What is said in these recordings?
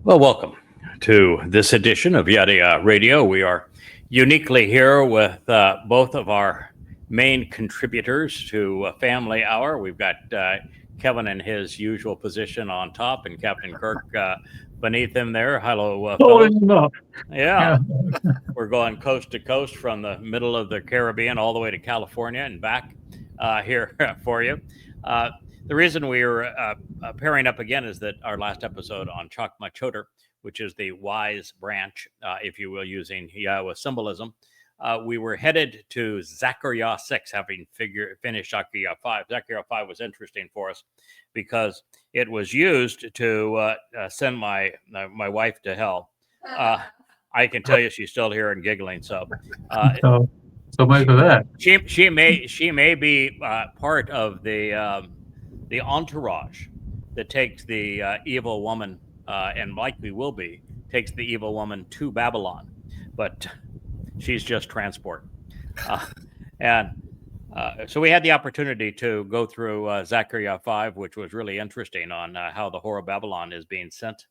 Well, welcome to this edition of Yada Yahowah Radio. We are uniquely here with both of our main contributors to Family Hour. We've got Kevin in his usual position on top and Captain Kirk beneath him there. Hello, fellows. Yeah, we're going coast to coast from the middle of the Caribbean all the way to California and back here for you. The reason we're pairing up again is that our last episode on Chakmah Choter, which is the wise branch, if you will, using YAHOWAH symbolism, we were headed to Zechariah 6, having finished Zechariah 5. Zechariah 5 was interesting for us because it was used to send my wife to hell. I can tell you she's still here and giggling. So much for that. She may be part of the entourage that takes the evil woman, and likely will be, takes the evil woman to Babylon, but she's just transport. So we had the opportunity to go through Zechariah 5, which was really interesting on how the whore of Babylon is being sent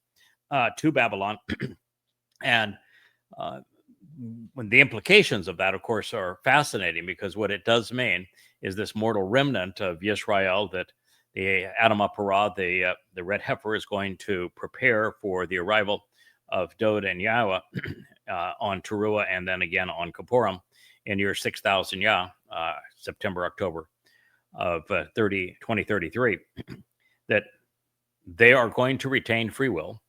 to Babylon. And when the implications of that, of course, are fascinating, because what it does mean is this mortal remnant of Yisrael, that the Adamah Parah, the red heifer, is going to prepare for the arrival of Dod and Yahowah on Towrah, and then again on Kippurim in year 6000 Yah, September, October of 2033, that they are going to retain free will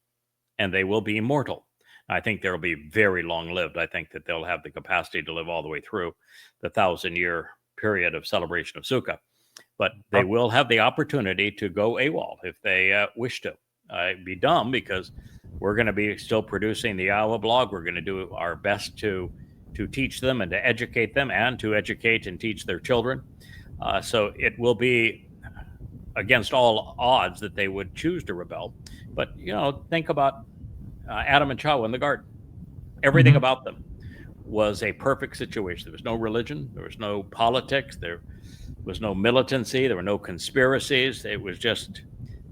and they will be immortal. I think they'll be very long-lived. I think that they'll have the capacity to live all the way through the 1,000-year period of celebration of Sukkah. But they will have the opportunity to go AWOL if they wish to. It'd be dumb, because we're going to be still producing the YAHOWAH blog. We're going to do our best to teach them and to educate them, and to educate and teach their children. So it will be against all odds that they would choose to rebel. But, think about Adam and Chawah in the garden. Everything about them was a perfect situation. There was no religion. There was no politics. There was no militancy. There were no conspiracies. It was just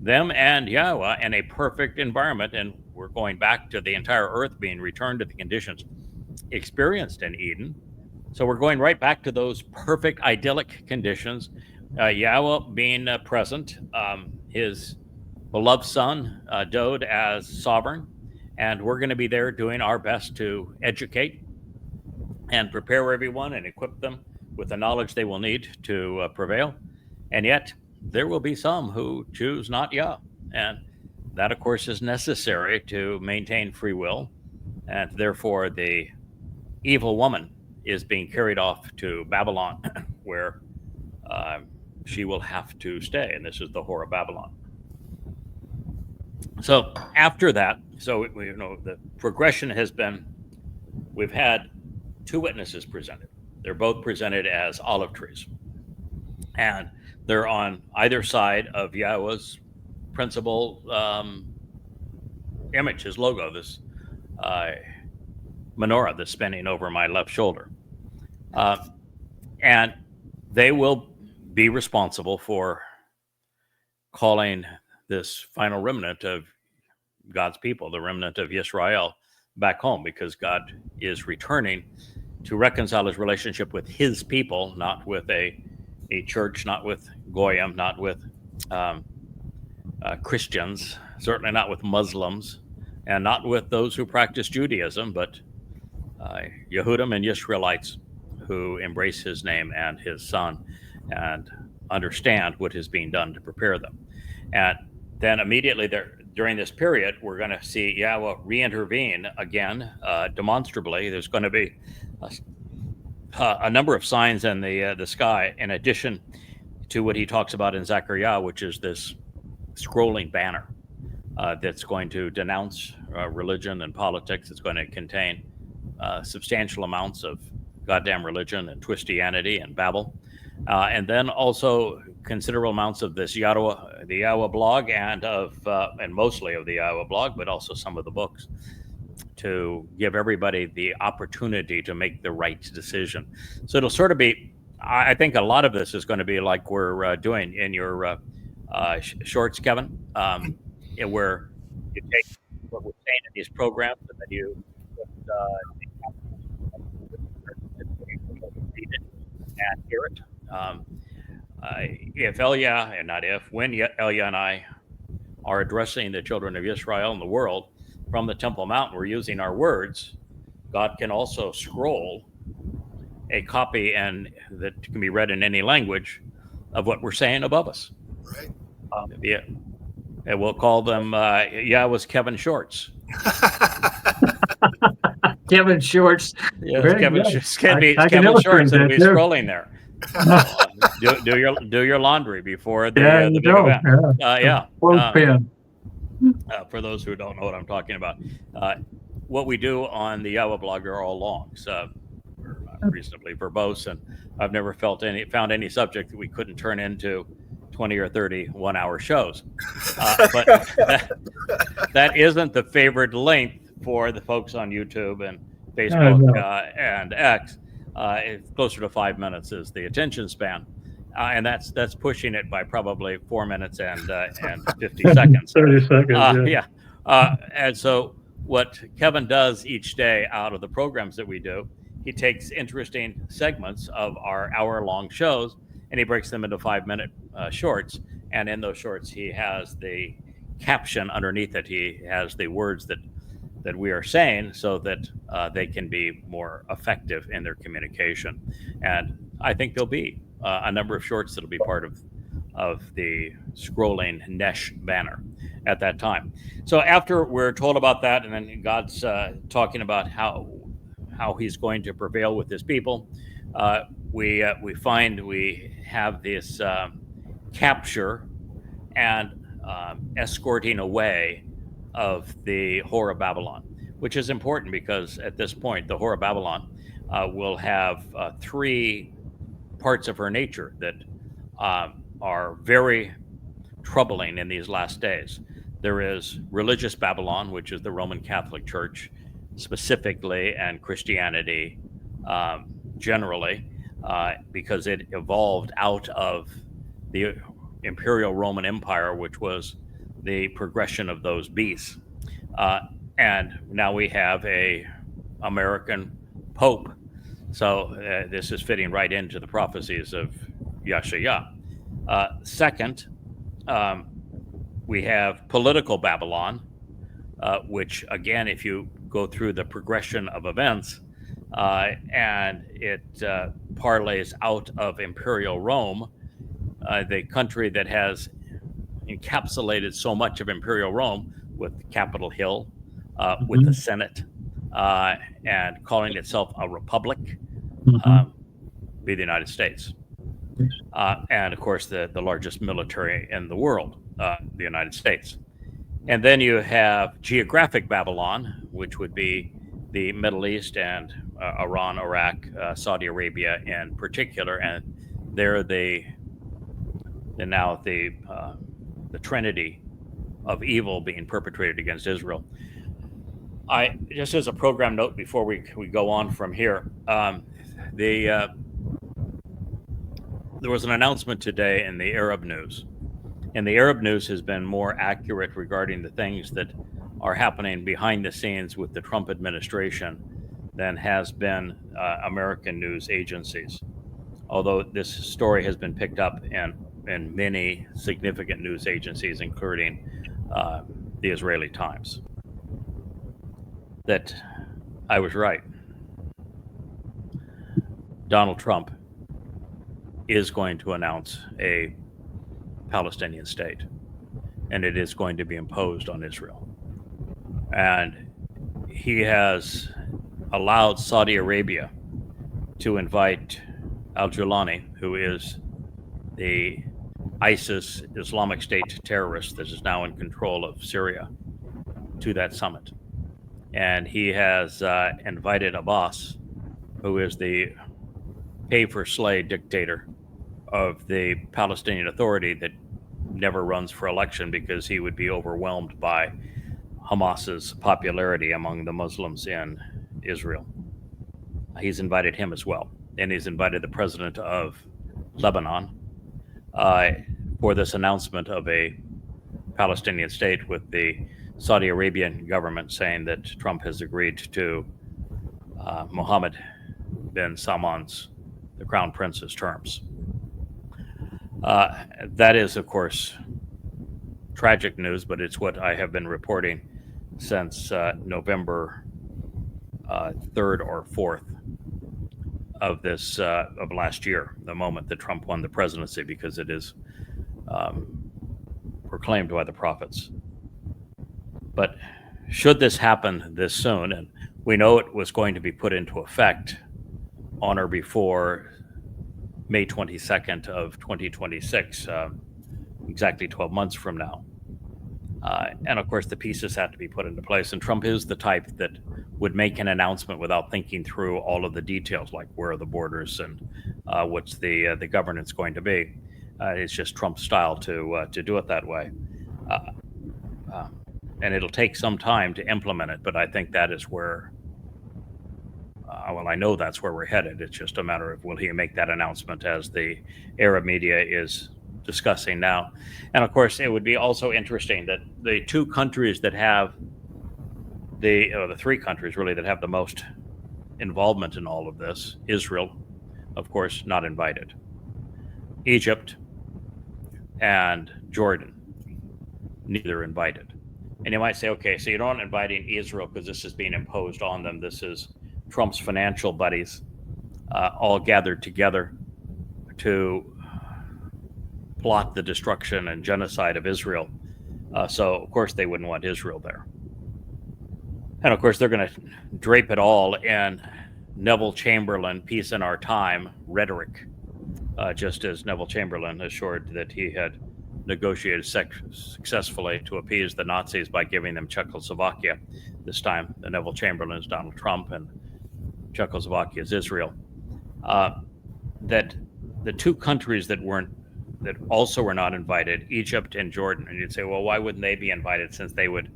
them and YAHOWAH in a perfect environment. And we're going back to the entire earth being returned to the conditions experienced in Eden. So we're going right back to those perfect idyllic conditions. YAHOWAH being present, his beloved son, Dod, as sovereign. And we're going to be there doing our best to educate and prepare everyone and equip them with the knowledge they will need to prevail. And yet there will be some who choose not Yah. And that, of course, is necessary to maintain free will. And therefore, the evil woman is being carried off to Babylon, where she will have to stay. And this is the whore of Babylon. So after that, the progression has been, we've had two witnesses presented. They're both presented as olive trees, and they're on either side of YAHOWAH's principal image, his logo, this menorah that's spinning over my left shoulder. And they will be responsible for calling this final remnant of God's people, the remnant of Yisrael, back home, because God is returning to reconcile his relationship with his people, not with a church, not with Goyim, not with Christians, certainly not with Muslims, and not with those who practice Judaism, but Yehudim and Israelites who embrace his name and his son and understand what is being done to prepare them. And then immediately during this period, we're going to see YAHOWAH re-intervene again, demonstrably. There's going to be a number of signs in the sky, in addition to what he talks about in Zechariah, which is this scrolling banner that's going to denounce religion and politics. It's going to contain substantial amounts of goddamn religion and Twistianity and Babel. And then also considerable amounts of this the YAHOWAH blog, and mostly of the YAHOWAH blog, but also some of the books, to give everybody the opportunity to make the right decision. So it'll sort of be, I think a lot of this is going to be like we're doing in your shorts, Kevin, where you take what we're saying in these programs, and then you put read it and hear it. If Elia, and not if, when Elia and I are addressing the children of Israel and the world from the Temple Mount, we're using our words. God can also scroll a copy and that can be read in any language of what we're saying above us. Right. Yeah. And we'll call them Yahowah's Kevin Shorts. Kevin Shorts. Yes, Kevin good. Shorts. Can be I can Kevin illustrate Shorts that'll that be too. scrolling there. Do your laundry before the, Yeah, the you big go. event. Clothespin. For those who don't know what I'm talking about, what we do on the Yahowah blog are all longs. We're reasonably verbose, and I've never found any subject that we couldn't turn into 20 or 30 one-hour shows. But that isn't the favored length for the folks on YouTube and Facebook and X. It's closer to 5 minutes is the attention span. And that's pushing it by probably 4 minutes and 50 seconds. 30 seconds, and so what Kevin does each day out of the programs that we do, he takes interesting segments of our hour-long shows and he breaks them into 5-minute shorts. And in those shorts, he has the caption underneath it. He has the words that we are saying so that they can be more effective in their communication. And I think there'll be a number of shorts that'll be part of the scrolling Nesh banner at that time. So after we're told about that, and then God's talking about how he's going to prevail with his people, we find we have this capture and escorting away of the whore of Babylon, which is important because at this point, the whore of Babylon will have 3 parts of her nature that are very troubling in these last days. There is religious Babylon, which is the Roman Catholic Church specifically, and Christianity generally, because it evolved out of the Imperial Roman Empire, which was the progression of those beasts. And now we have a American Pope. So this is fitting right into the prophecies of Yahshua. Second, we have political Babylon, which again, if you go through the progression of events, and it parlays out of Imperial Rome, the country that has encapsulated so much of Imperial Rome with Capitol Hill, with the Senate, and calling itself a republic, be the United States. And of course, the largest military in the world, the United States. And then you have geographic Babylon, which would be the Middle East and Iran, Iraq, Saudi Arabia in particular, and they're the trinity of evil being perpetrated against Israel. I just as a program note before we go on from here, there was an announcement today in the Arab news, and the Arab news has been more accurate regarding the things that are happening behind the scenes with the Trump administration than has been American news agencies. Although this story has been picked up in many significant news agencies, including the Israeli Times, that I was right. Donald Trump is going to announce a Palestinian state, and it is going to be imposed on Israel. And he has allowed Saudi Arabia to invite al-Julani, who is the ISIS Islamic State terrorist that is now in control of Syria, to that summit. And he has invited Abbas, who is the pay-for-slay dictator of the Palestinian Authority that never runs for election because he would be overwhelmed by Hamas's popularity among the Muslims in Israel. He's invited him as well. And he's invited the president of Lebanon for this announcement of a Palestinian state with the Saudi Arabian government saying that Trump has agreed to Mohammed bin Salman's, the Crown Prince's, terms. That is, of course, tragic news, but it's what I have been reporting since November 3rd or 4th of last year, the moment that Trump won the presidency, because it is proclaimed by the prophets. But should this happen this soon, and we know it was going to be put into effect on or before May 22nd of 2026, exactly 12 months from now. And of course, the pieces have to be put into place. And Trump is the type that would make an announcement without thinking through all of the details, like where are the borders and what's the governance going to be. It's just Trump's style to do it that way. And it'll take some time to implement it, but I think that is where, well, I know that's where we're headed. It's just a matter of will he make that announcement, as the Arab media is discussing now. And of course, it would be also interesting that the two countries that have the three countries really that have the most involvement in all of this, Israel, of course, not invited, Egypt and Jordan, neither invited. And you might say, okay, so you're not inviting Israel because this is being imposed on them. This is Trump's financial buddies all gathered together to plot the destruction and genocide of Israel. So, of course, they wouldn't want Israel there. And, of course, they're going to drape it all in Neville Chamberlain, peace in our time rhetoric, just as Neville Chamberlain assured that he had negotiated successfully to appease the Nazis by giving them Czechoslovakia. This time, the Neville Chamberlain is Donald Trump and Czechoslovakia is Israel. That the two countries that also were not invited, Egypt and Jordan, and you'd say, well, why wouldn't they be invited since they would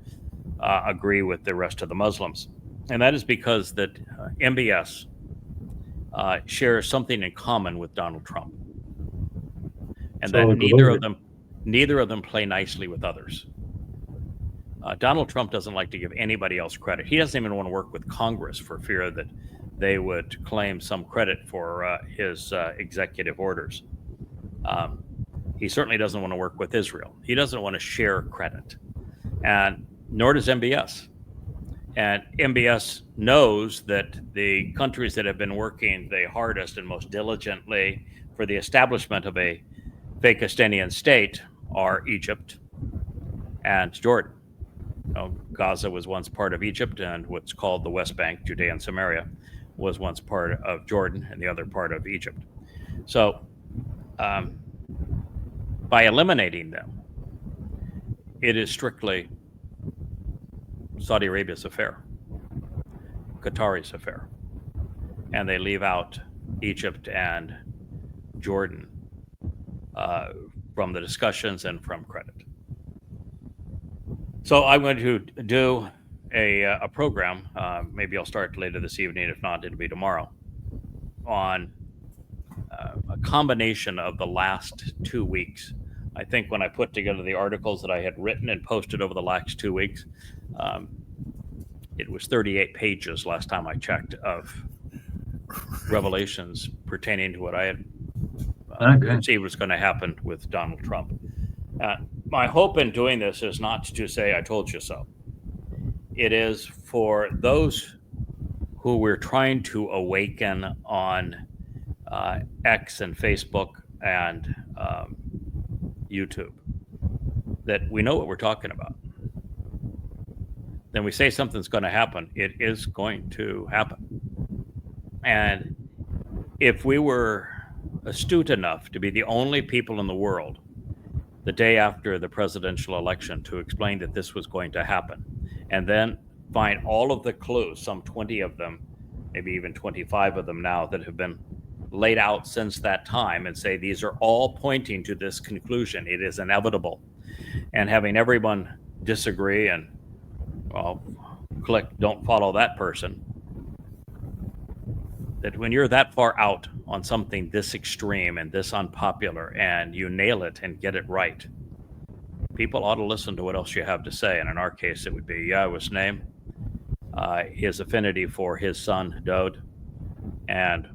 agree with the rest of the Muslims? And that is because that MBS shares something in common with Donald Trump, and that neither of them play nicely with others. Donald Trump doesn't like to give anybody else credit. He doesn't even want to work with Congress for fear that they would claim some credit for his executive orders. He certainly doesn't want to work with Israel. He doesn't want to share credit, and nor does MBS. And MBS knows that the countries that have been working the hardest and most diligently for the establishment of a Fakistanian state are Egypt and Jordan. Gaza was once part of Egypt, and what's called the West Bank, Judea and Samaria, was once part of Jordan and the other part of Egypt. So by eliminating them, it is strictly Saudi Arabia's affair, Qatari's affair, and they leave out Egypt and Jordan from the discussions and from credit. So I'm going to do a program, maybe I'll start later this evening, if not, it'll be tomorrow, on a combination of the last 2 weeks. I think when I put together the articles that I had written and posted over the last 2 weeks, it was 38 pages last time I checked of revelations pertaining to what I had conceived was going to happen with Donald Trump. My hope in doing this is not to say, I told you so. It is for those who we're trying to awaken on X and Facebook and YouTube, that we know what we're talking about. Then we say something's going to happen, it is going to happen. And if we were astute enough to be the only people in the world the day after the presidential election to explain that this was going to happen, and then find all of the clues, some 20 of them, maybe even 25 of them now that have been laid out since that time, and say these are all pointing to this conclusion, it is inevitable, and having everyone disagree and, well, click don't follow that person, that when you're that far out on something this extreme and this unpopular and you nail it and get it right, people ought to listen to what else you have to say. And in our case, it would be Yahweh's name, his affinity for his son, Dod, and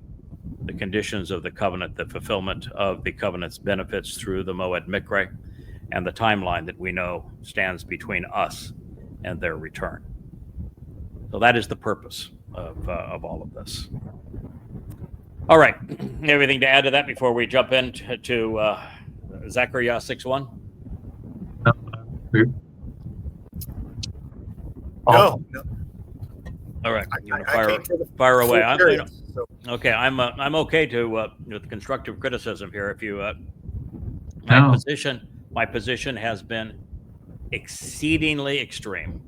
the conditions of the covenant, the fulfillment of the covenant's benefits through the Moed Mikre, and the timeline that we know stands between us and their return. So that is the purpose of all of this. All right. Anything to add to that before we jump into Zechariah 6:1? No. All right. I fire away. Okay, I'm okay to with constructive criticism here. If you my position has been exceedingly extreme.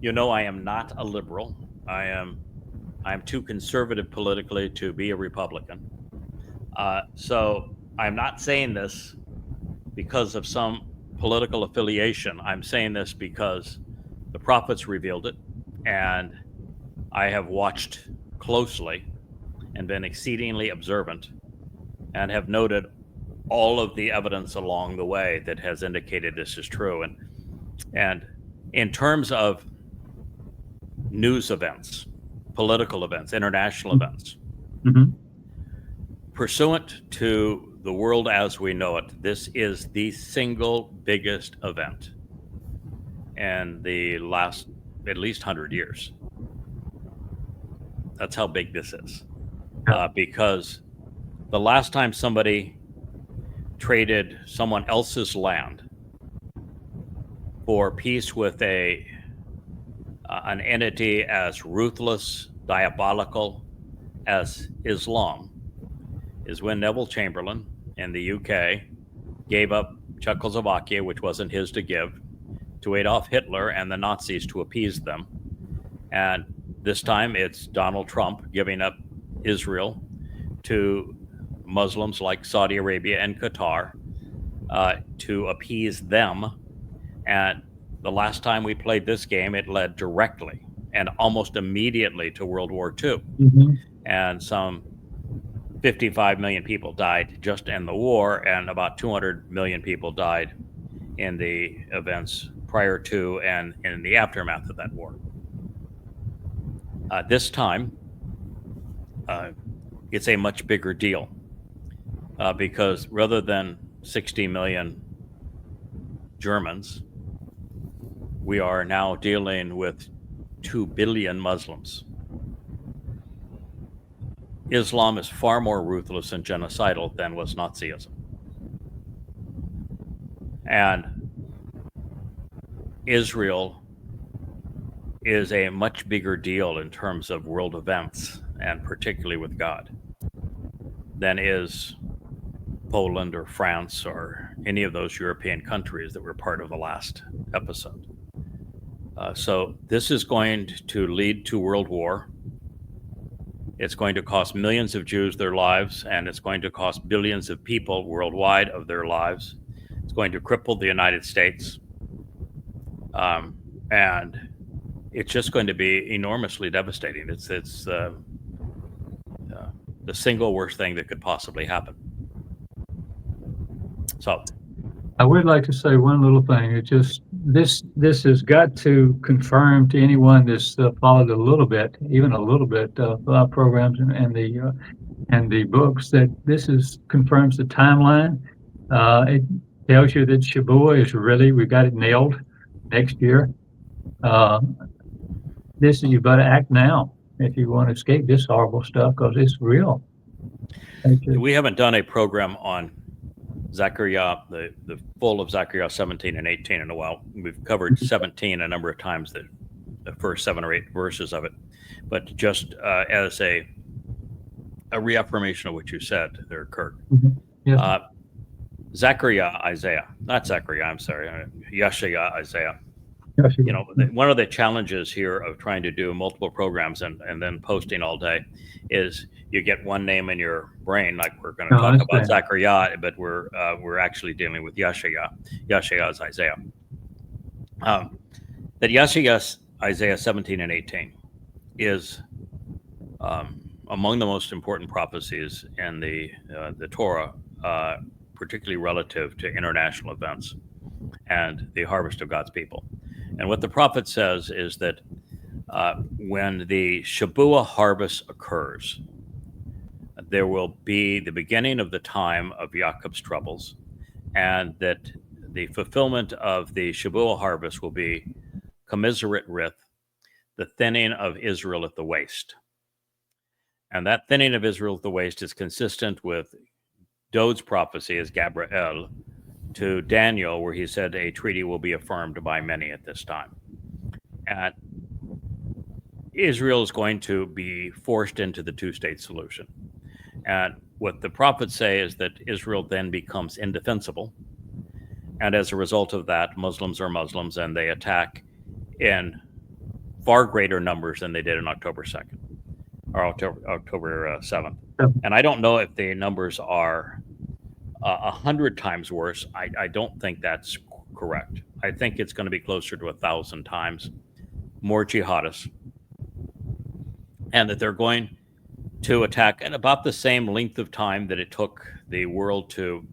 You know, I am not a liberal. I'm too conservative politically to be a Republican. So I'm not saying this because of some political affiliation. I'm saying this because the prophets revealed it, and I have watched closely and been exceedingly observant and have noted all of the evidence along the way that has indicated this is true. And in terms of news events, political events, international events, pursuant to the world as we know it, this is the single biggest event in the last at least 100 years. That's how big this is. Because the last time somebody traded someone else's land for peace with an entity as ruthless, diabolical as Islam is when Neville Chamberlain in the UK gave up Czechoslovakia, which wasn't his to give, to Adolf Hitler and the Nazis to appease them. And this time it's Donald Trump giving up Israel to Muslims like Saudi Arabia and Qatar to appease them. And the last time we played this game, it led directly and almost immediately to World War II. And some 55 million people died just in the war, and about 200 million people died in the events prior to and in the aftermath of that war. This time, it's a much bigger deal because rather than 60 million Germans, we are now dealing with 2 billion Muslims. Islam is far more ruthless and genocidal than was Nazism. And Israel is a much bigger deal in terms of world events, and particularly with God, than is Poland or France or any of those European countries that were part of the last episode. So this is going to lead to world war. It's going to cost millions of Jews their lives, and it's going to cost billions of people worldwide of their lives. It's going to cripple the United States. And it's just going to be enormously devastating. It's the single worst thing that could possibly happen. So I would like to say one little thing. It just this has got to confirm to anyone that's followed a little bit, even a little bit of our programs and the books, that this confirms the timeline. It tells you that Shabuah is really, we got it nailed next year. You better act now if you want to escape this horrible stuff, because it's real. We haven't done a program on Zechariah, the full of Zechariah 17 and 18 in a while. We've covered 17 a number of times, the first 7 or 8 verses of it. But just as a reaffirmation of what you said there, Kirk. Yes. Zechariah, Isaiah, not Zechariah, I'm sorry, Yeshaya, Isaiah. Yes, You know, one of the challenges here of trying to do multiple programs and then posting all day is you get one name in your brain, like we're going to talk about Zechariah, but we're actually dealing with Yeshaya. Yeshaya is Isaiah. That Yeshaya, Isaiah 17 and 18 is among the most important prophecies in the Torah, particularly relative to international events. and the harvest of God's people. And what the prophet says is that when the Shabuah harvest occurs, there will be the beginning of the time of Jacob's troubles, and that the fulfillment of the Shabuah harvest will be commiserate with the thinning of Israel at the waist. And that thinning of Israel at the waist is consistent with Dod's prophecy as Gabriel to Daniel, where he said a treaty will be affirmed by many at this time. And Israel is going to be forced into the two-state solution. And what the prophets say is that Israel then becomes indefensible. And as a result of that, Muslims are Muslims, and they attack in far greater numbers than they did on October 2nd or October 7th. And I don't know if the numbers are 100 times worse. I don't think that's correct. I think it's going to be closer to 1,000 times more jihadists, and that they're going to attack at about the same length of time that it took the world to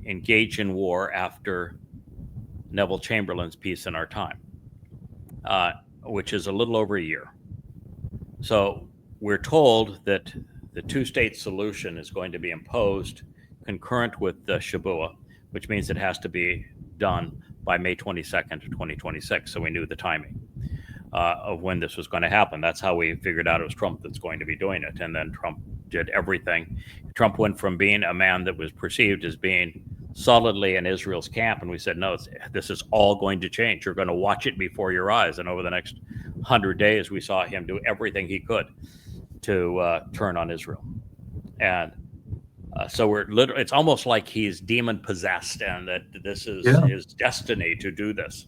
engage in war after Neville Chamberlain's Peace in Our Time, which is a little over a year. So we're told that the two-state solution is going to be imposed concurrent with the Shabuah, which means it has to be done by May 22nd of 2026. So we knew the timing of when this was going to happen. That's how we figured out it was Trump that's going to be doing it. And then Trump did everything. Trump went from being a man that was perceived as being solidly in Israel's camp, and we said, no, this is all going to change. You're going to watch it before your eyes. And over the next 100 days, we saw him do everything he could to turn on Israel. And so it's almost like he's demon possessed, and that this is his destiny to do this.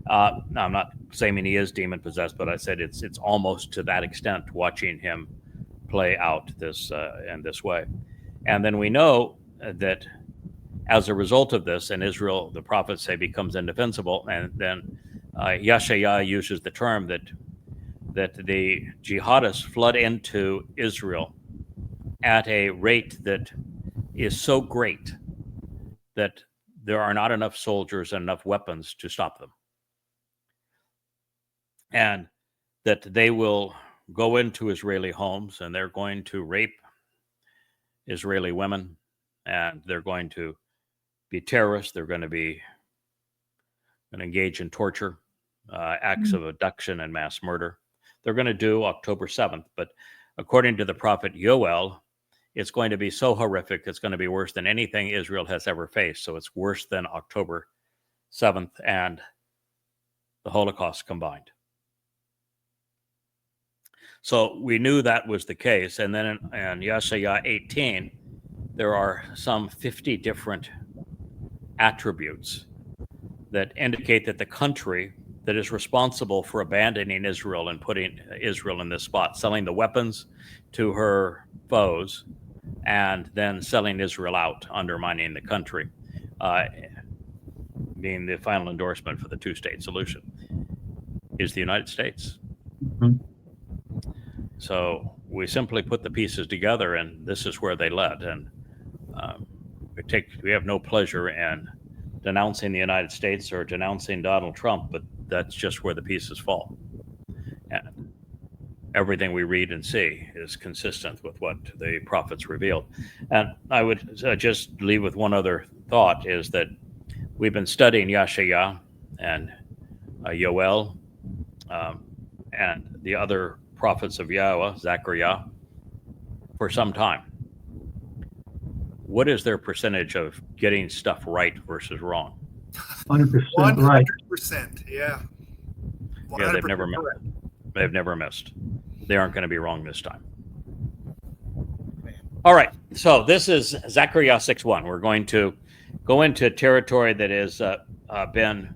Now, I'm not saying he is demon possessed, but I said it's almost to that extent, watching him play out this in this way. And then we know that as a result of this, and Israel, the prophets say, becomes indefensible, and then Yahowah uses the term that the jihadists flood into Israel at a rate that is so great that there are not enough soldiers and enough weapons to stop them. And that they will go into Israeli homes, and they're going to rape Israeli women, and they're going to be terrorists. They're going to engage in torture, acts of abduction and mass murder. They're going to do October 7th. But according to the prophet Yoel, it's going to be so horrific, it's going to be worse than anything Israel has ever faced. So it's worse than October 7th and the Holocaust combined. So we knew that was the case. And then in Yahowah 18, there are some 50 different attributes that indicate that the country that is responsible for abandoning Israel and putting Israel in this spot, selling the weapons to her foes, and then selling Israel out, undermining the country, being the final endorsement for the two-state solution, is the United States. Mm-hmm. So we simply put the pieces together, and this is where they led. And we have no pleasure in denouncing the United States or denouncing Donald Trump, but that's just where the pieces fall. And everything we read and see is consistent with what the prophets revealed. And I would just leave with one other thought, is that we've been studying Yahowah and Yoel and the other prophets of Yahowah, Zechariah, for some time. What is their percentage of getting stuff right versus wrong? 100% right. 100%, yeah. 100% yeah, they've never missed. They aren't going to be wrong this time. All right, so this is Zechariah 6:1. We're going to go into territory that has been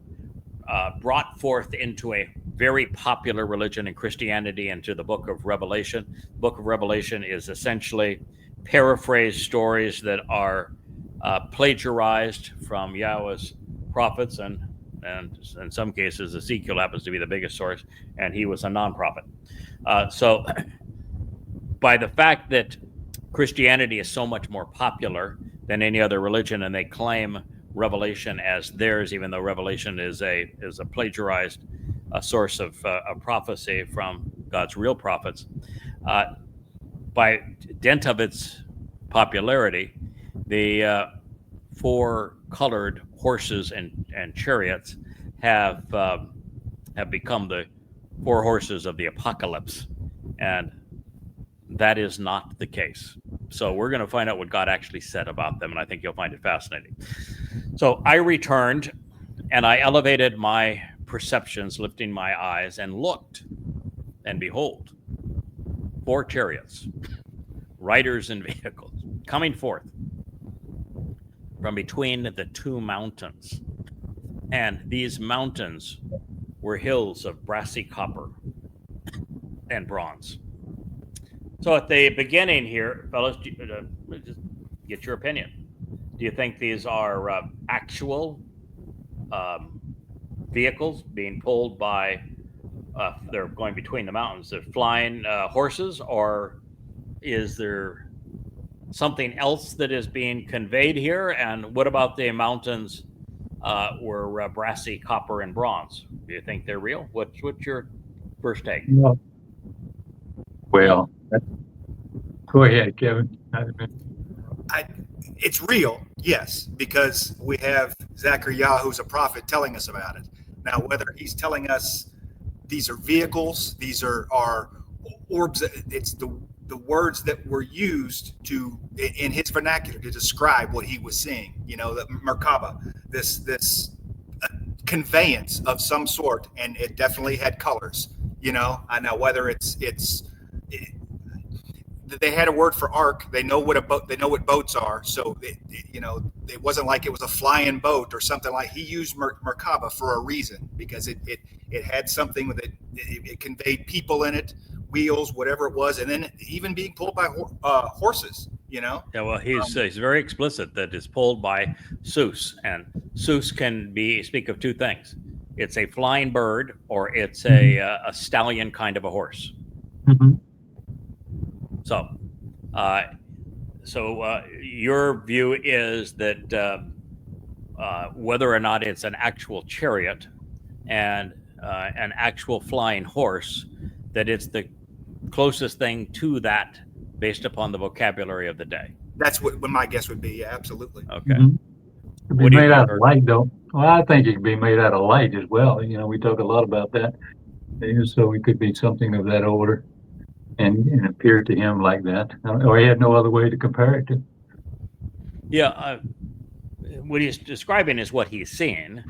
brought forth into a very popular religion in Christianity, into the book of Revelation. The book of Revelation is essentially paraphrased stories that are plagiarized from Yahweh's prophets, and in some cases Ezekiel happens to be the biggest source, and he was a non-prophet. So by the fact that Christianity is so much more popular than any other religion, and they claim Revelation as theirs, even though Revelation is a plagiarized source of prophecy from God's real prophets. By dint of its popularity, the four colored horses and chariots have become the four horses of the apocalypse, and that is not the case. So we're going to find out what God actually said about them, and I think you'll find it fascinating. So I returned, and I elevated my perceptions, lifting my eyes, and looked, and behold, four chariots, riders and vehicles, coming forth from between the two mountains. And these mountains were hills of brassy copper and bronze. So at the beginning here, fellas, just get your opinion. Do you think these are actual vehicles being pulled by, they're going between the mountains, they're flying horses, or is there something else that is being conveyed here? And what about the mountains were brassy copper and bronze? Do you think they're real? What's your first take? No. Well, go ahead, Kevin. It's real, yes, because we have Zechariah, who's a prophet, telling us about it. Now, whether he's telling us these are vehicles, these are orbs, it's the words that were used to in his vernacular to describe what he was seeing. You know, the Merkaba, this conveyance of some sort, and it definitely had colors. You know, I know whether they had a word for ark. They know what a boat. They know what boats are. So it wasn't like it was a flying boat or something. Like he used Merkaba for a reason, because it had something with it. It conveyed people in it, wheels, whatever it was, and then even being pulled by horses. You know. Yeah. Well, he's very explicit that it's pulled by Zeus, and Zeus can speak of two things. It's a flying bird, or it's a stallion kind of a horse. Mm-hmm. So your view is that whether or not it's an actual chariot and an actual flying horse, that it's the closest thing to that based upon the vocabulary of the day. That's what my guess would be. Yeah, absolutely. Okay. Mm-hmm. It could be What do you made think, out of Bert? light, though. Well, I think it could be made out of light as well. You know, we talk a lot about that. So it could be something of that order and appear to him like that. Or he had no other way to compare it to. Yeah. What he's describing is what he's seeing,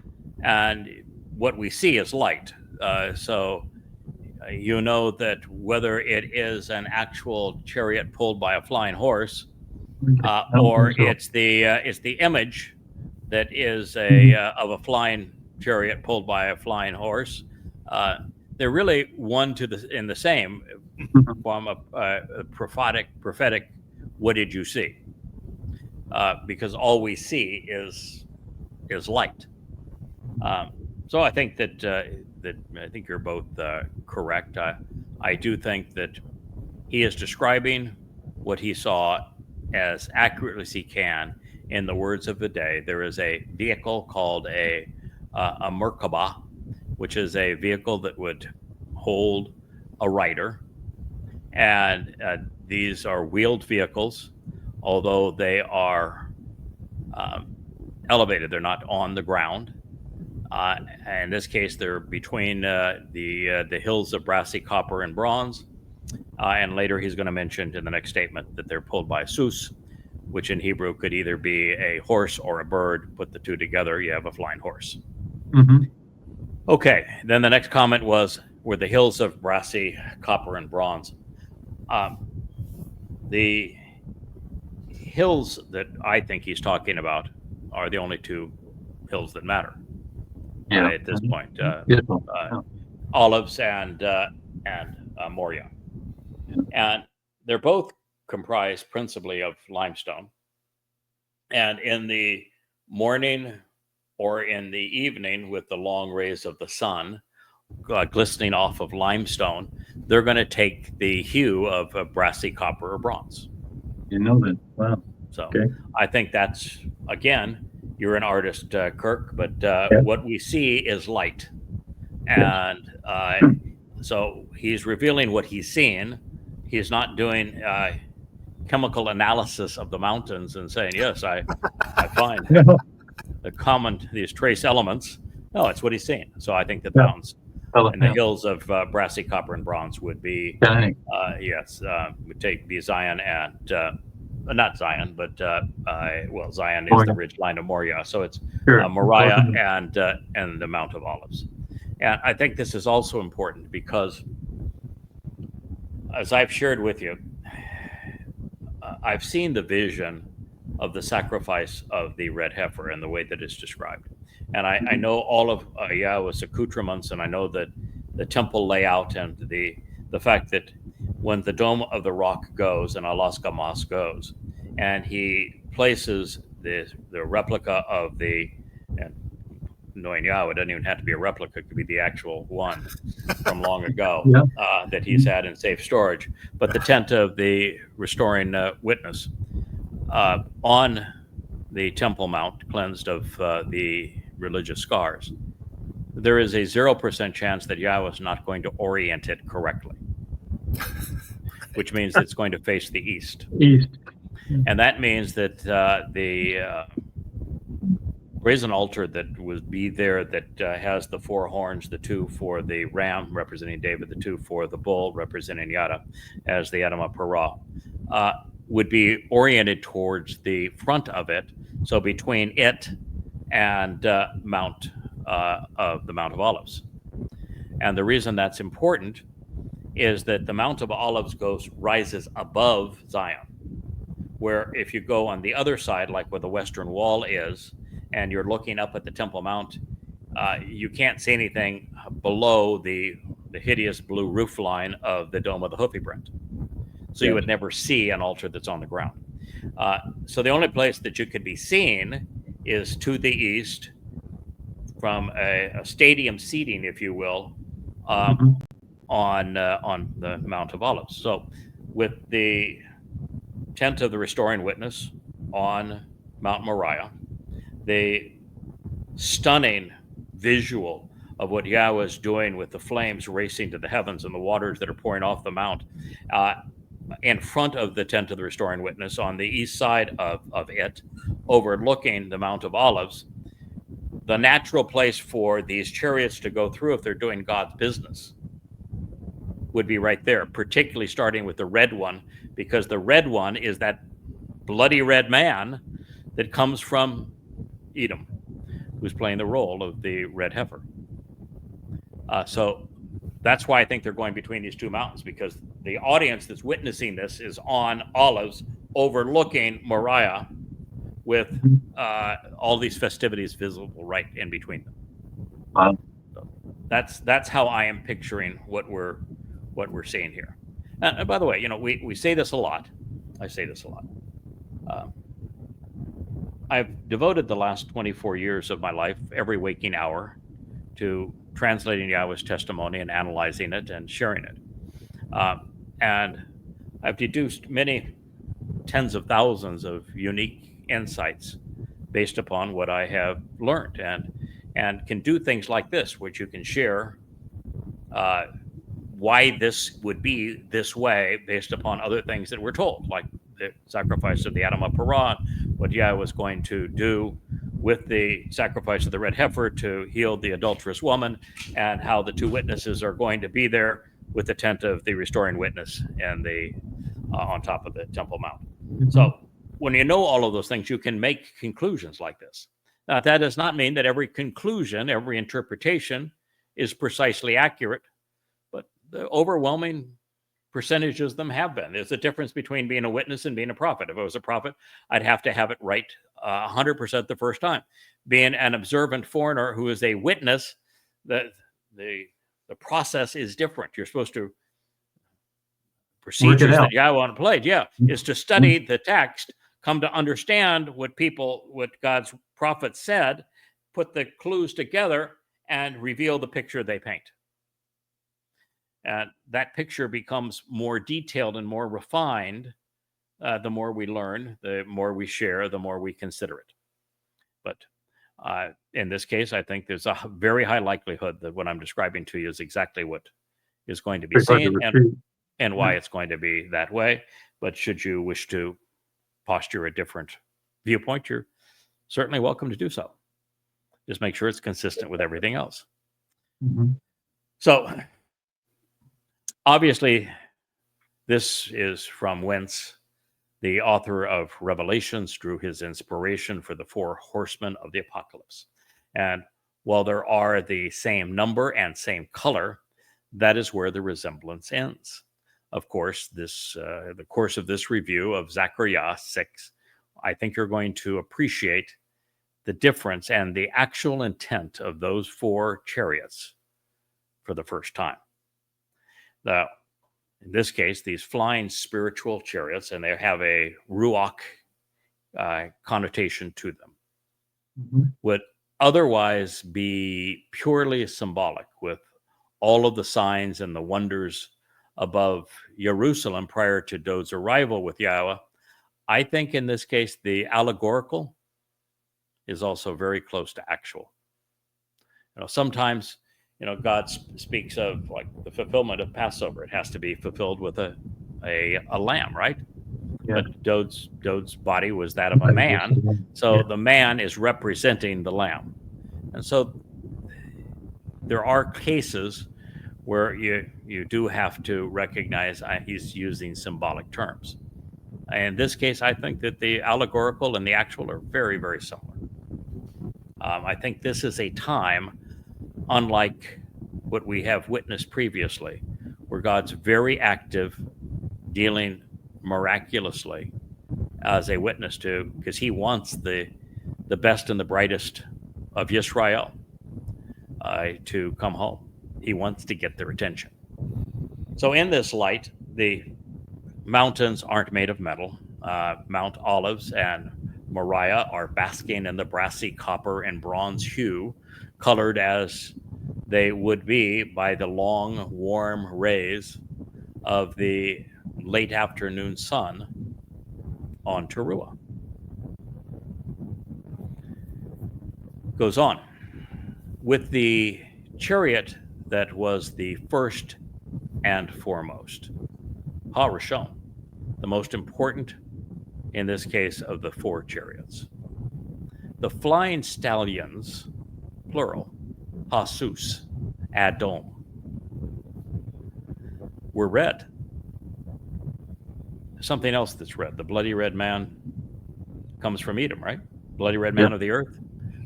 and what we see is light. So you know that whether it is an actual chariot pulled by a flying horse, or it's the image that is of a flying chariot pulled by a flying horse. They're really one in the same from a prophetic. What did you see? Because all we see is light. So I think that I think you're both correct. I do think that he is describing what he saw as accurately as he can in the words of the day. There is a vehicle called a Merkaba, which is a vehicle that would hold a rider, and these are wheeled vehicles, although they are elevated. They're not on the ground. In this case, they're between the hills of brassy copper and bronze. And later he's going to mention in the next statement that they're pulled by Zeus, which in Hebrew could either be a horse or a bird. Put the two together, you have a flying horse. Mm-hmm. Okay, then the next comment were the hills of brassy copper and bronze. The hills that I think he's talking are the only two hills that matter at this point. Olives and Moriah. And they're both comprised principally of limestone. And in the morning or in the evening, with the long rays of the sun glistening off of limestone, they're going to take the hue of brassy copper or bronze. You know that. Wow. So Okay. I think that's, again, you're an artist, Kirk, but Yeah. what we see is light. And so he's revealing what he's seeing. He's not doing chemical analysis of the mountains and saying, yes, I find No. these trace elements. No, it's what he's seeing. So I think that the Yeah. mountains and the hills of brassy, copper, and bronze would be, Shining. would be Zion and, not Zion, but, well, Zion is the ridge line of Moriah. So it's Sure. Moriah and the Mount of Olives. And I think this is also important because, as I've shared with you, I've seen the vision of the sacrifice of the red heifer and the way that it's described. And I know all of Yahowah's accoutrements, and I know that the temple layout and the fact that when the Dome of the Rock goes and Alaska Moss goes, and he places the replica of the, and knowing Yahowah, it doesn't even have to be a replica, it could be the actual one from long ago that he's had in safe storage. But the tent of the restoring witness on the Temple Mount, cleansed of the religious scars, there is a 0% chance that Yahowah is not going to orient it correctly, which means it's going to face the east. And that means that the brazen altar that would be there, that has the 4 horns, the 2 for the ram representing David, the 2 for the bull representing Yada as the Adamah Parah, would be oriented towards the front of it, so between it and the Mount of Olives. And the reason that's important is that the Mount of Olives rises above Zion, where if you go on the other side, like where the western wall is, and you're looking up at the Temple Mount, you can't see anything below the hideous blue roof line of the Dome of the Hoofybrent. So you would never see an altar that's on the ground. So the only place that you could be seen is to the east, from a stadium seating, if you will, on the Mount of Olives. So with the tent of the restoring witness on Mount Moriah, the stunning visual of what Yahowah is doing with the flames racing to the heavens and the waters that are pouring off the mount, in front of the tent of the restoring witness on the east side of it, overlooking the Mount of Olives, the natural place for these chariots to go through if they're doing God's business would be right there, particularly starting with the red one, because the red one is that bloody red man that comes from Edom, who's playing the role of the red heifer. So that's why I think they're going between these two mountains, because the audience that's witnessing this is on Olives, overlooking Moriah, with all these festivities visible right in between them. Wow. So that's how I am picturing what we're seeing here. And by the way, we say this a lot. I say this a lot. I've devoted the last 24 years of my life, every waking hour, to translating Yahowah's testimony and analyzing it and sharing it. And I've deduced many tens of thousands of unique insights based upon what I have learned, and can do things like this, which you can share why this would be this way based upon other things that we're told, like the sacrifice of the Adamah Parah, what Yahowah was going to do with the sacrifice of the red heifer to heal the adulterous woman, and how the 2 witnesses are going to be there with the tent of the restoring witness and the on top of the Temple Mount. So when you know all of those things, you can make conclusions like this. Now, that does not mean that every conclusion, every interpretation is precisely accurate, but the overwhelming percentages of them have been. There's a difference between being a witness and being a prophet. If I was a prophet, I'd have to have it right 100% the first time. Being an observant foreigner who is a witness, the process is different. You're supposed to, procedures that Yahowah played, is to study the text, come to understand what God's prophets said, put the clues together, and reveal the picture they paint. And that picture becomes more detailed and more refined the more we learn, the more we share, the more we consider it. But in this case, I think there's a very high likelihood that what I'm describing to you is exactly what is going to be seen and why it's going to be that way. But should you wish to posture a different viewpoint, you're certainly welcome to do so. Just make sure it's consistent with everything else. So obviously, this is from whence the author of Revelations drew his inspiration for the 4 horsemen of the apocalypse. And while there are the same number and same color, that is where the resemblance ends. Of course, the course of this review of Zechariah 6, I think you're going to appreciate the difference and the actual intent of those 4 chariots for the first time. Now, in this case, these flying spiritual chariots, and they have a ruach connotation to them, would otherwise be purely symbolic, with all of the signs and the wonders above Jerusalem prior to Dod's arrival with Yahowah. I think in this case, the allegorical is also very close to actual. Sometimes, God speaks of like the fulfillment of Passover. It has to be fulfilled with a lamb, right? Yeah. But Dod's body was that of a man. So the man is representing the lamb. And so there are cases where you do have to recognize he's using symbolic terms. In this case, I think that the allegorical and the actual are very, very similar. I think this is a time unlike what we have witnessed previously, where God's very active, dealing miraculously as a witness to, because he wants the best and the brightest of Yisrael to come home. He wants to get their attention. So in this light, the mountains aren't made of metal. Mount Olives and Moriah are basking in the brassy copper and bronze hue, colored as they would be by the long, warm rays of the late afternoon sun on Towrah. Goes on. With the chariot that was the first and foremost, Ha-Rishon, the most important in this case of the 4 chariots. The flying stallions, plural, Hasus, Adom, were red. Something else that's red. The bloody red man comes from Edom, right? Bloody red man of the earth.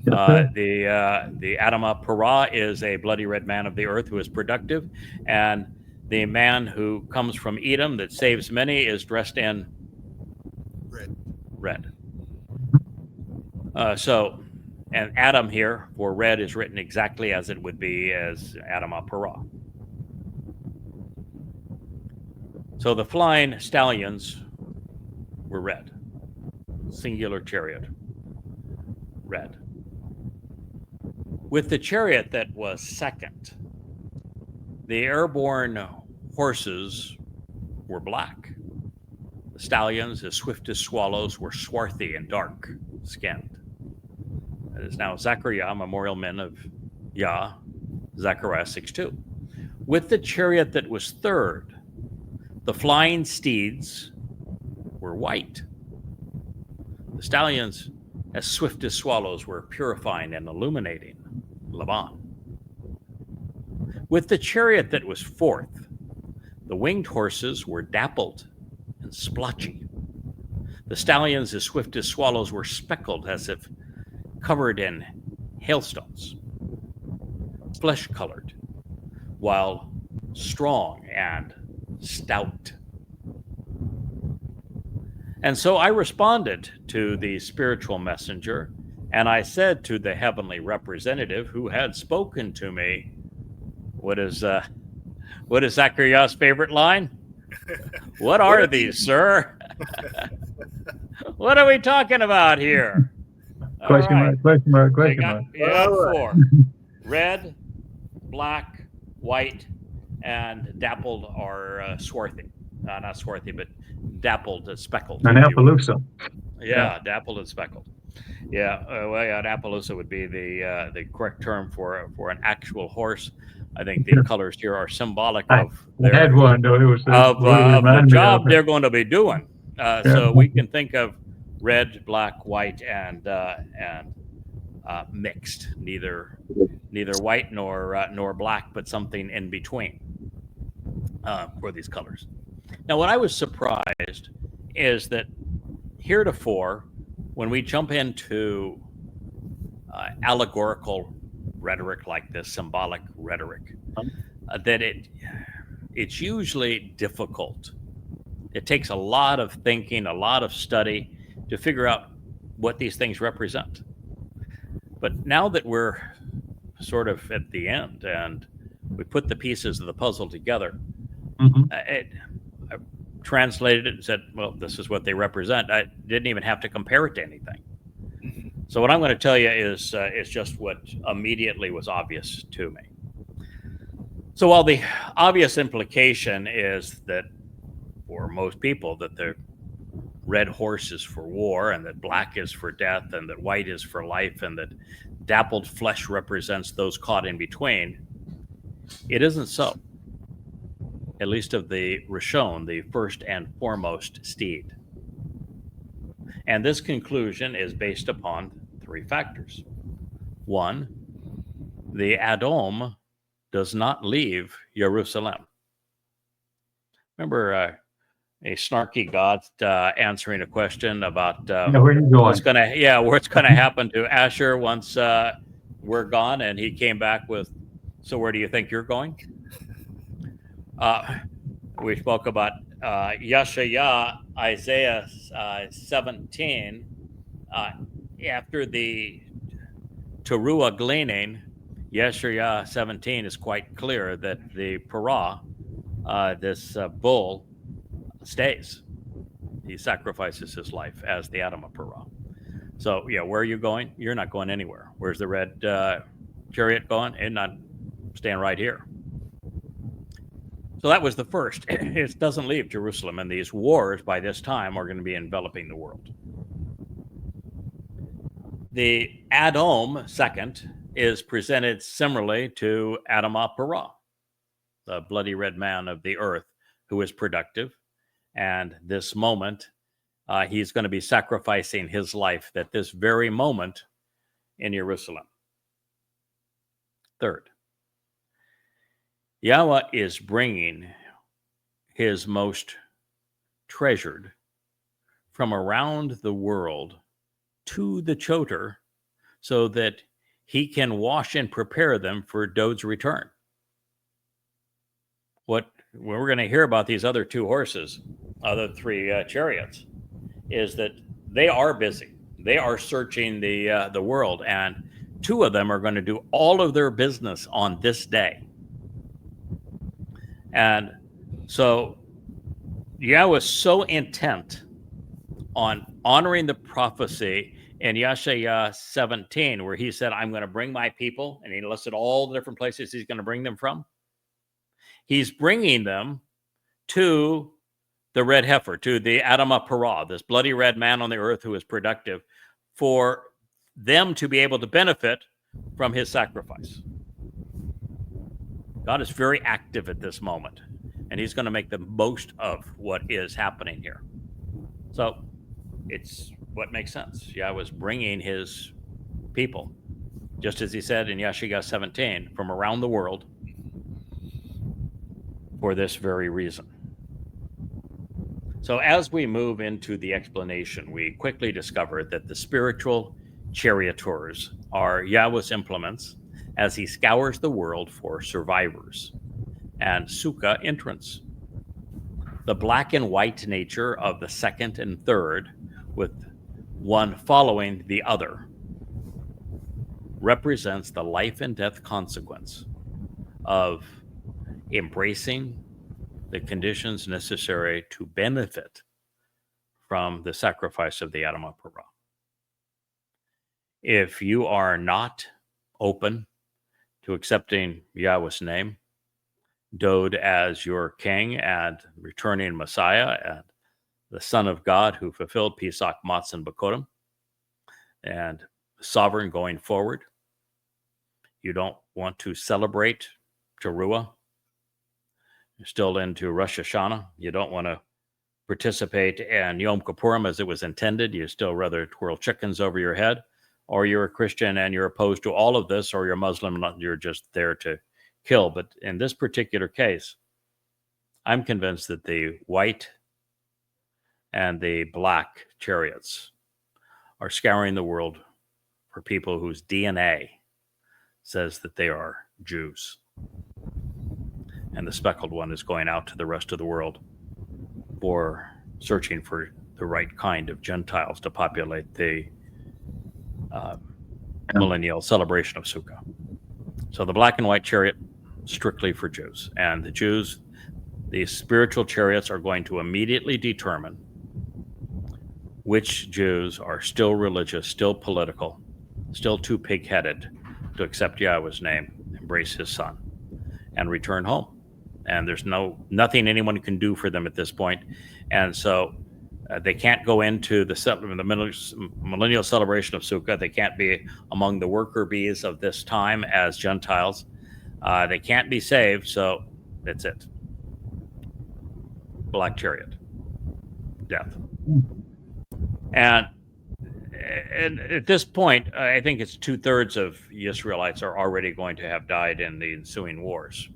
The Adamah Parah is a bloody red man of the earth who is productive, and the man who comes from Edom that saves many is dressed in red. And Adam here for red is written exactly as it would be as Adamah Parah. So the flying stallions were red. Singular chariot, red. With the chariot that was second, the airborne horses were black. The stallions, as swift as swallows, were swarthy and dark-skinned. It is now Zechariah, memorial men of Yah, Zechariah 6:2. With the chariot that was third, the flying steeds were white. The stallions, as swift as swallows, were purifying and illuminating Laban. With the chariot that was fourth, the winged horses were dappled and splotchy. The stallions, as swift as swallows, were speckled as if covered in hailstones, flesh-colored, while strong and stout. And so I responded to the spiritual messenger, and I said to the heavenly representative who had spoken to me, what is Zechariah's favorite line? What are these, sir? What are we talking about here? Question mark. You got 4. Red, black, white, and dappled are swarthy. Not swarthy, but dappled, speckled. An Appaloosa. Yeah, dappled and speckled. Yeah, well, yeah, an Appaloosa would be the correct term for an actual horse. I think the colors here are symbolic I, of I had one, though. It was what it of the reminded me of. job they're going to be doing. Yeah. So we can think of red, black, white, and mixed, neither white nor black, but something in between for these colors. Now, what I was surprised is that heretofore, when we jump into allegorical rhetoric like this, symbolic rhetoric, that it's usually difficult. It takes a lot of thinking, a lot of study to figure out what these things represent. But now that we're sort of at the end and we put the pieces of the puzzle together, I translated it and said, well, this is what they represent. I didn't even have to compare it to anything. So what I'm going to tell you is just what immediately was obvious to me. So while the obvious implication is that for most people that the red horse is for war and that black is for death and that white is for life and that dappled flesh represents those caught in between, it isn't so. At least of the Rishon, the first and foremost steed. And this conclusion is based upon three factors. One, the Adom does not leave Jerusalem. Remember a snarky God answering a question about where are you going? what's gonna happen to Asher once we're gone, and he came back with, so where do you think you're going? We spoke about Yeshayah, Isaiah 17. After the Towrah gleaning, Yeshayah 17 is quite clear that the parah, this bull, stays. He sacrifices his life as the Adam of parah. So, yeah, where are you going? You're not going anywhere. Where's the red chariot going? It's not staying right here. So that was the first. It doesn't leave Jerusalem, and these wars by this time are going to be enveloping the world. The Adom, second, is presented similarly to Adam Parah, the bloody red man of the earth who is productive. And this moment, he's going to be sacrificing his life at this very moment in Jerusalem. Third, Yahweh is bringing his most treasured from around the world to the Choter so that he can wash and prepare them for Dod's return. When we're going to hear about these other two horses, other three chariots, is that they are busy. They are searching the world, and two of them are going to do all of their business on this day. And so Yahweh is so intent on honoring the prophecy in Yeshayah 17, where he said, I'm going to bring my people, and he listed all the different places he's going to bring them from. He's bringing them to the red heifer, to the Adam Parah, this bloody red man on the earth who is productive, for them to be able to benefit from his sacrifice. God is very active at this moment, and he's going to make the most of what is happening here. So it's what makes sense. Yahweh was bringing his people, just as he said in Yeshayah 17, from around the world for this very reason. So as we move into the explanation, we quickly discover that the spiritual charioteers are Yahweh's implements as he scours the world for survivors and sukkah entrance. The black and white nature of the second and third, with one following the other, represents the life and death consequence of embracing the conditions necessary to benefit from the sacrifice of the Adam Parah. If you are not open to accepting Yahweh's name, Dod as your king and returning Messiah and the Son of God who fulfilled Pesach, Matzah, and Bakodim, and sovereign going forward. You don't want to celebrate Towrah. You're still into Rosh Hashanah. You don't want to participate in Yom Kippurim as it was intended. You still rather twirl chickens over your head. Or you're a Christian and you're opposed to all of this, or you're Muslim, you're just there to kill. But in this particular case, I'm convinced that the white and the black chariots are scouring the world for people whose DNA says that they are Jews. And the speckled one is going out to the rest of the world for searching for the right kind of Gentiles to populate the millennial celebration of Sukkah. So the black and white chariot, strictly for Jews. And the Jews, these spiritual chariots are going to immediately determine which Jews are still religious, still political, still too pig-headed to accept Yahweh's name, embrace his son, and return home. And there's nothing anyone can do for them at this point. And so they can't go into the millennial celebration of Sukkah. They can't be among the worker bees of this time as Gentiles. They can't be saved, so that's it. Black chariot, death. And at this point, I think it's 2/3 of Israelites are already going to have died in the ensuing wars.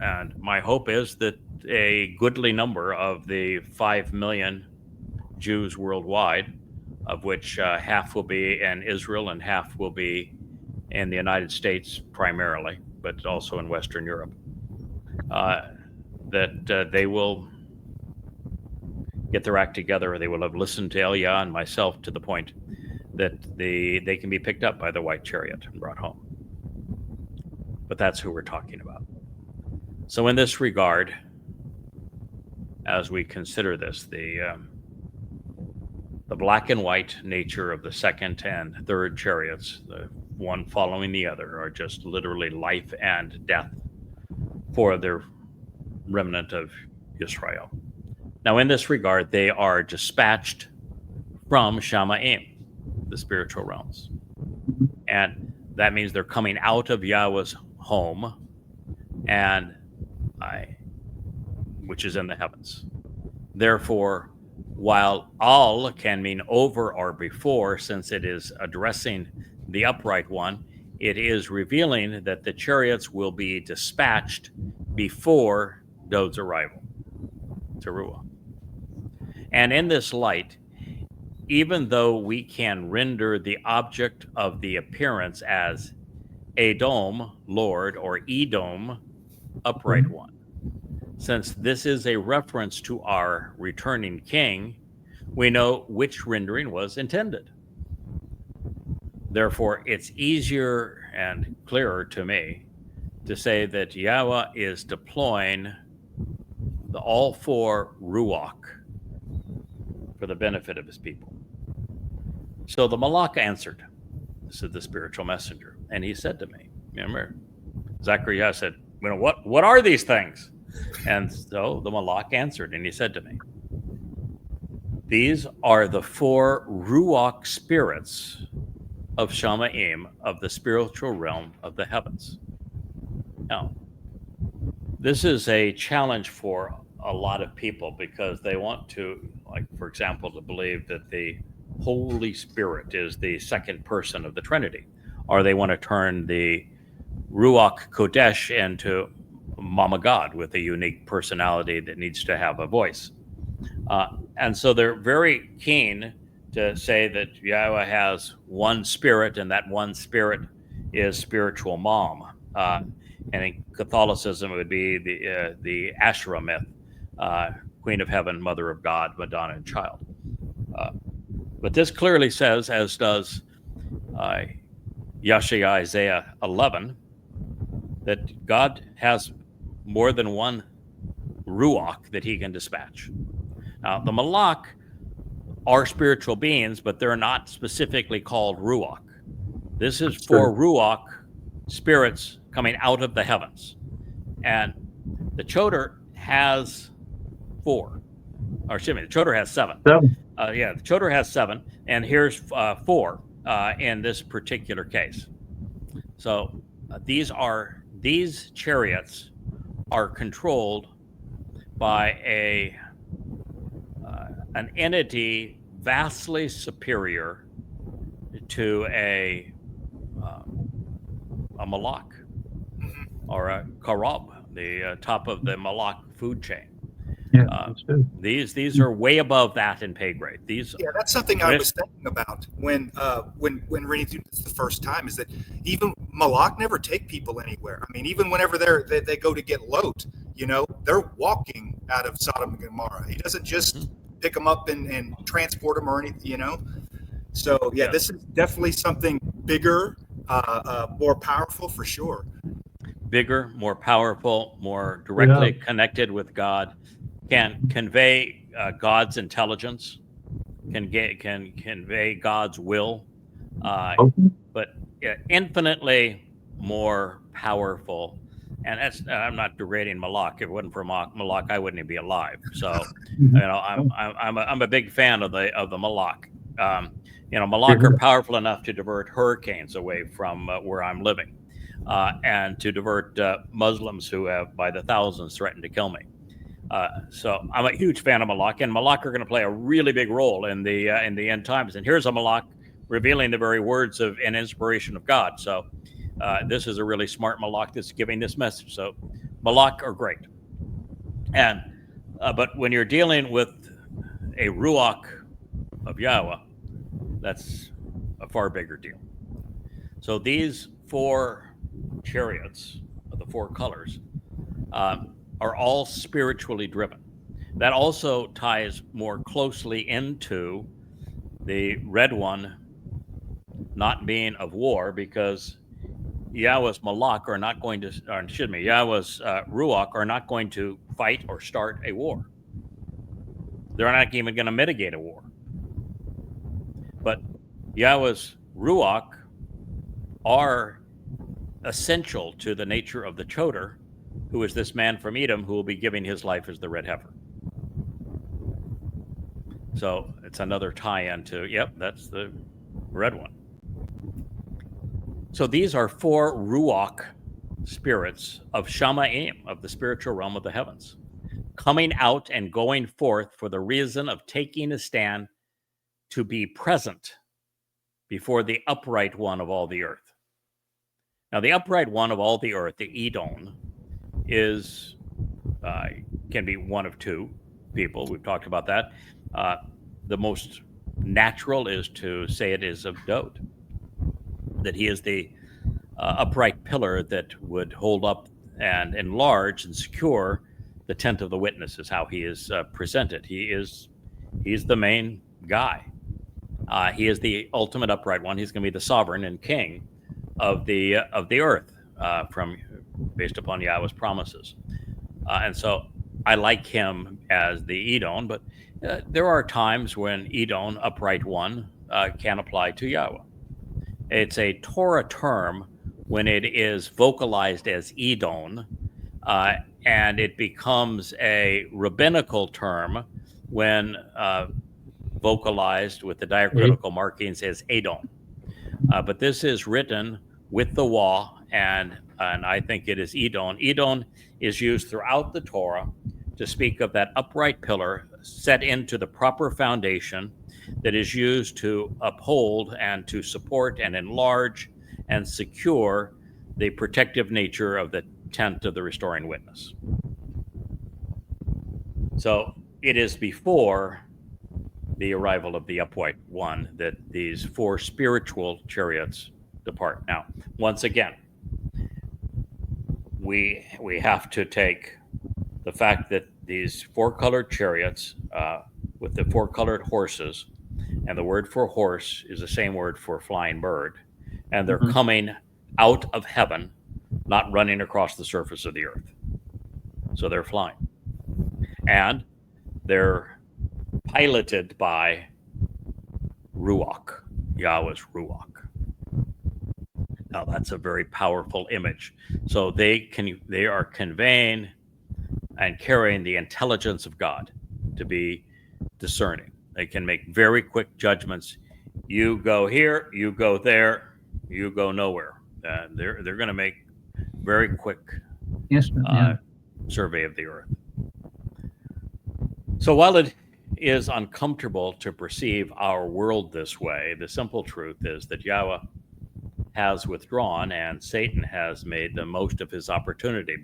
And my hope is that a goodly number of the 5 million Jews worldwide, of which half will be in Israel and half will be in the United States primarily, but also in Western Europe, that they will get their act together. They will have listened to Elia and myself to the point that they can be picked up by the white chariot and brought home. But that's who we're talking about. So in this regard, as we consider this, the black and white nature of the second and third chariots, the one following the other, are just literally life and death for the remnant of Israel. Now, in this regard, they are dispatched from Shamaim, the spiritual realms. And that means they're coming out of Yahweh's home, and which is in the heavens. Therefore, while al can mean over or before, since it is addressing the upright one, it is revealing that the chariots will be dispatched before Dod's arrival, Towrah. And in this light, even though we can render the object of the appearance as Edom, Lord, or Edom, upright one, since this is a reference to our returning king, we know which rendering was intended. Therefore, it's easier and clearer to me to say that Yahweh is deploying the all four Ruach for the benefit of his people. So the Malach answered, this is the spiritual messenger, and he said to me, remember, Zechariah said, what are these things? And so the Malach answered, and he said to me, these are the four Ruach spirits of Shamaim, of the spiritual realm of the heavens. Now, this is a challenge for a lot of people because they want to, like, for example, to believe that the Holy Spirit is the second person of the Trinity, or they want to turn the Ruach Kodesh into Mama God with a unique personality that needs to have a voice. And so they're very keen to say that Yahweh has one spirit, and that one spirit is spiritual mom. And in Catholicism, it would be the Asherah myth, Queen of Heaven, Mother of God, Madonna, and Child. But this clearly says, as does Yeshayahu Isaiah 11, that God has more than one Ruach that he can dispatch. Now, the Malach are spiritual beings, but they're not specifically called Ruach. This is for Ruach spirits coming out of the heavens. And the Choter has 4. Or excuse me, the Choter has 7. The Choter has 7, and here's 4 in this particular case. So these chariots are controlled by an entity vastly superior to a malak or a karab, the top of the malak food chain. Yeah, that's true. These are way above that in pay grade. That's something I was thinking about when reading through this the first time, is that even Malak never take people anywhere. I mean, even whenever they go to get Lot, they're walking out of Sodom and Gomorrah. He doesn't just pick them up and transport them or anything, So this is definitely something bigger, more powerful for sure. Bigger, more powerful, more directly connected with God, can convey God's intelligence, can convey God's will, but infinitely more powerful. And that's I'm not degrading Malak. If it wasn't for Malak, I wouldn't even be alive. So I'm a big fan of the Malak. Malak are powerful enough to divert hurricanes away from where I'm living, and to divert Muslims who have by the thousands threatened to kill me. So I'm a huge fan of Malak, and Malak are going to play a really big role in the end times. And here's a Malak revealing the very words of and inspiration of God. So this is a really smart Malak that's giving this message. So Malak are great, and but when you're dealing with a Ruach of Yahowah, that's a far bigger deal. So these 4 chariots of the 4 colors are all spiritually driven. That also ties more closely into the red one not being of war, because Yahweh's Malak are not going to, Yahweh's Ruach are not going to fight or start a war. They're not even going to mitigate a war. But Yahweh's Ruach are essential to the nature of the Choter, who is this man from Edom who will be giving his life as the red heifer. So it's another tie-in to, that's the red one. So these are 4 Ruach spirits of Shamayim, of the spiritual realm of the heavens, coming out and going forth for the reason of taking a stand to be present before the upright one of all the earth. Now, the upright one of all the earth, the Edom, is can be one of 2 people. We've talked about that. The most natural is to say it is of Dod, that he is the upright pillar that would hold up and enlarge and secure the tent of the witness, is how he is presented. He's the main guy. He is the ultimate upright one. He's going to be the sovereign and king of the earth, based upon Yahweh's promises. And so I like him as the Edom, but there are times when Edom, upright one, can apply to Yahweh. It's a Torah term when it is vocalized as Edom, and it becomes a rabbinical term when vocalized with the diacritical markings as Edom. But this is written with the Wah, and I think it is Edom. Edom is used throughout the Torah to speak of that upright pillar set into the proper foundation that is used to uphold and to support and enlarge and secure the protective nature of the tent of the restoring witness. So it is before the arrival of the upright one that these 4 spiritual chariots depart. Now, once again, we have to take the fact that these 4-colored chariots with the 4-colored horses, and the word for horse is the same word for flying bird, and they're coming out of heaven, not running across the surface of the earth. So they're flying. And they're piloted by Ruach, Yahweh's Ruach. Now that's a very powerful image. So they are conveying and carrying the intelligence of God to be discerning. They can make very quick judgments. You go here, you go there, you go nowhere. They're going to make very quick survey of the earth. So while it is uncomfortable to perceive our world this way, the simple truth is that Yahweh has withdrawn and Satan has made the most of his opportunity,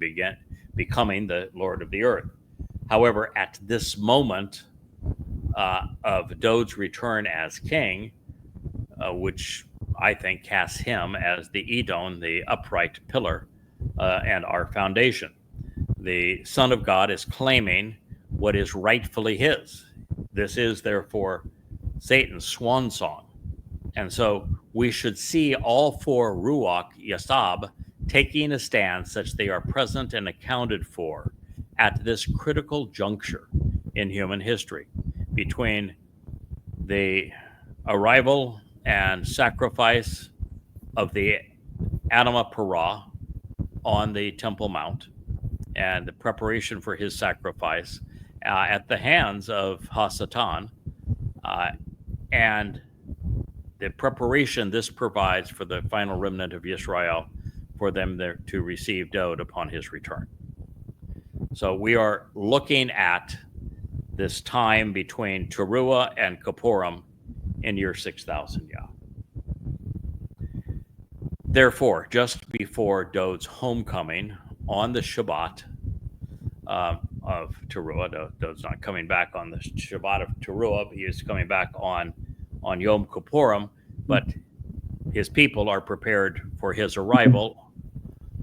becoming the Lord of the earth. However, at this moment of Dod's return as king, which I think casts him as the Edom, the upright pillar, and our foundation. The Son of God is claiming what is rightfully his. This is, therefore, Satan's swan song. And so we should see all four Ruach Yasab taking a stand such they are present and accounted for at this critical juncture in human history between the arrival and sacrifice of the Adamah Parah on the Temple Mount and the preparation for his sacrifice at the hands of Hasatan, and the preparation this provides for the final remnant of Israel for them to receive Dod upon his return. So we are looking at this time between Towrah and Kippurim in year 6000 Yah. Therefore, just before Dod's homecoming on the Shabbat of Towrah, Dod's not coming back on the Shabbat of Towrah, he is coming back on Yom Kippurim, but his people are prepared for his arrival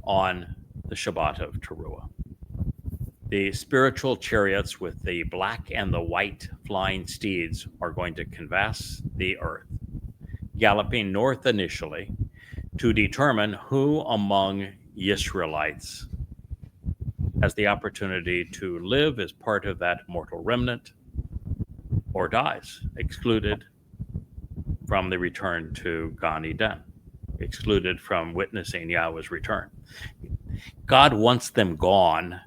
on the Shabbat of Towrah. The spiritual chariots with the black and the white flying steeds are going to canvass the earth, galloping north initially to determine who among Israelites has the opportunity to live as part of that mortal remnant or dies, excluded from the return to Gan Eden, excluded from witnessing Yahweh's return. God wants them gone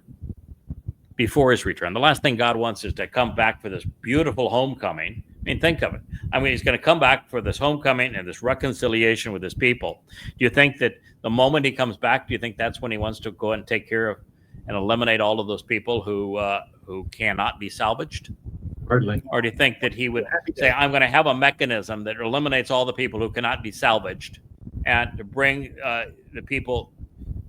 before his return. The last thing God wants is to come back for this beautiful homecoming. I mean, think of it. I mean, he's going to come back for this homecoming and this reconciliation with his people. Do you think that the moment he comes back, do you think that's when he wants to go and take care of and eliminate all of those people who cannot be salvaged? Hardly. Or do you think that he would say, I'm going to have a mechanism that eliminates all the people who cannot be salvaged and to bring the people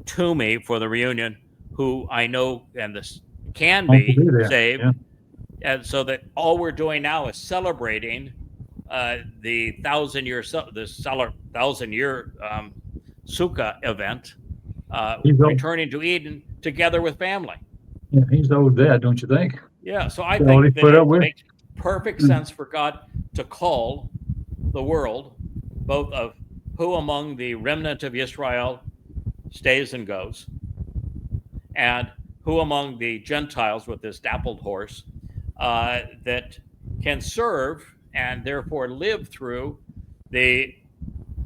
to me for the reunion who I know and this can be saved? Yeah. And so that all we're doing now is celebrating the 1,000-year Sukkah event, returning to Eden together with family. Yeah, he's old dad, don't you think? Yeah, so I think that it makes perfect sense for God to call the world, both of who among the remnant of Israel stays and goes, and who among the Gentiles with this dappled horse that can serve and therefore live through the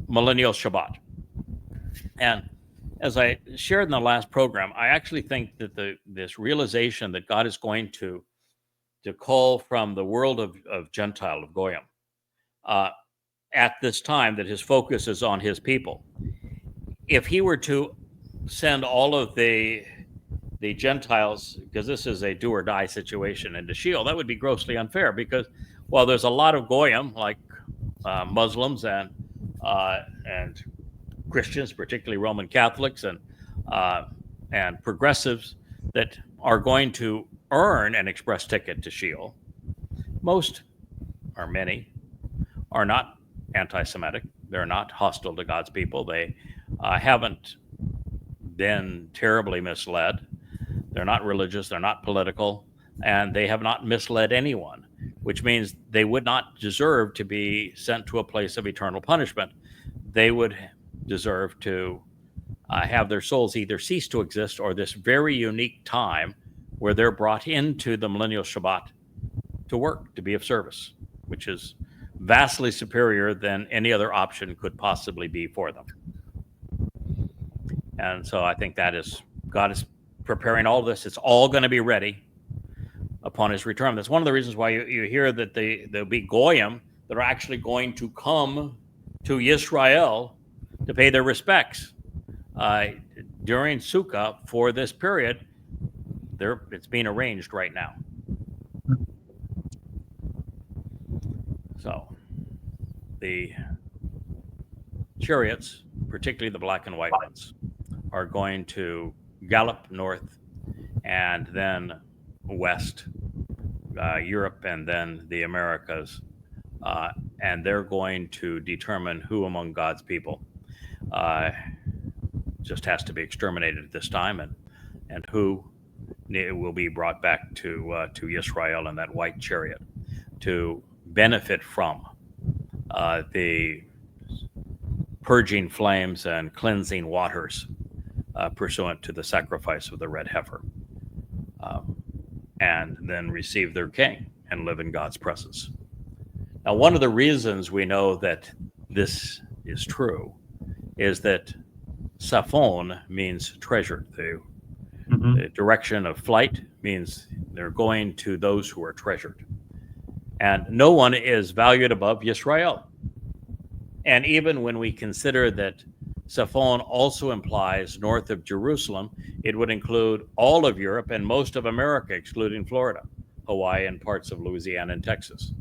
millennial Shabbat. And as I shared in the last program, I actually think that this realization that God is going to call from the world of Gentile, of Goyim, at this time, that his focus is on his people. If he were to send all of the Gentiles, because this is a do or die situation, into Sheol, that would be grossly unfair, because while there's a lot of Goyim, like Muslims and Christians, particularly Roman Catholics and progressives, that are going to earn an express ticket to Sheol, most, or many, are not anti-Semitic. They're not hostile to God's people. They haven't been terribly misled. They're not religious. They're not political. And they have not misled anyone, which means they would not deserve to be sent to a place of eternal punishment. They would deserve to have their souls either cease to exist, or this very unique time where they're brought into the millennial Shabbat to work, to be of service, which is vastly superior than any other option could possibly be for them. And so I think that is, God is preparing all of this. It's all going to be ready upon his return. That's one of the reasons why you hear that there'll be goyim that are actually going to come to Israel to pay their respects during Sukkah for this period. It's being arranged right now. So the chariots, particularly the black and white ones, are going to gallop north and then west, Europe and then the Americas, and they're going to determine who among God's people just has to be exterminated at this time, and who will be brought back to Israel in that white chariot to benefit from the purging flames and cleansing waters pursuant to the sacrifice of the red heifer, and then receive their king and live in God's presence. Now, one of the reasons we know that this is true is that Saphon means treasured. The direction of flight means they're going to those who are treasured. And no one is valued above Yisrael. And even when we consider that Saphon also implies north of Jerusalem, it would include all of Europe and most of America, excluding Florida, Hawaii, and parts of Louisiana and Texas.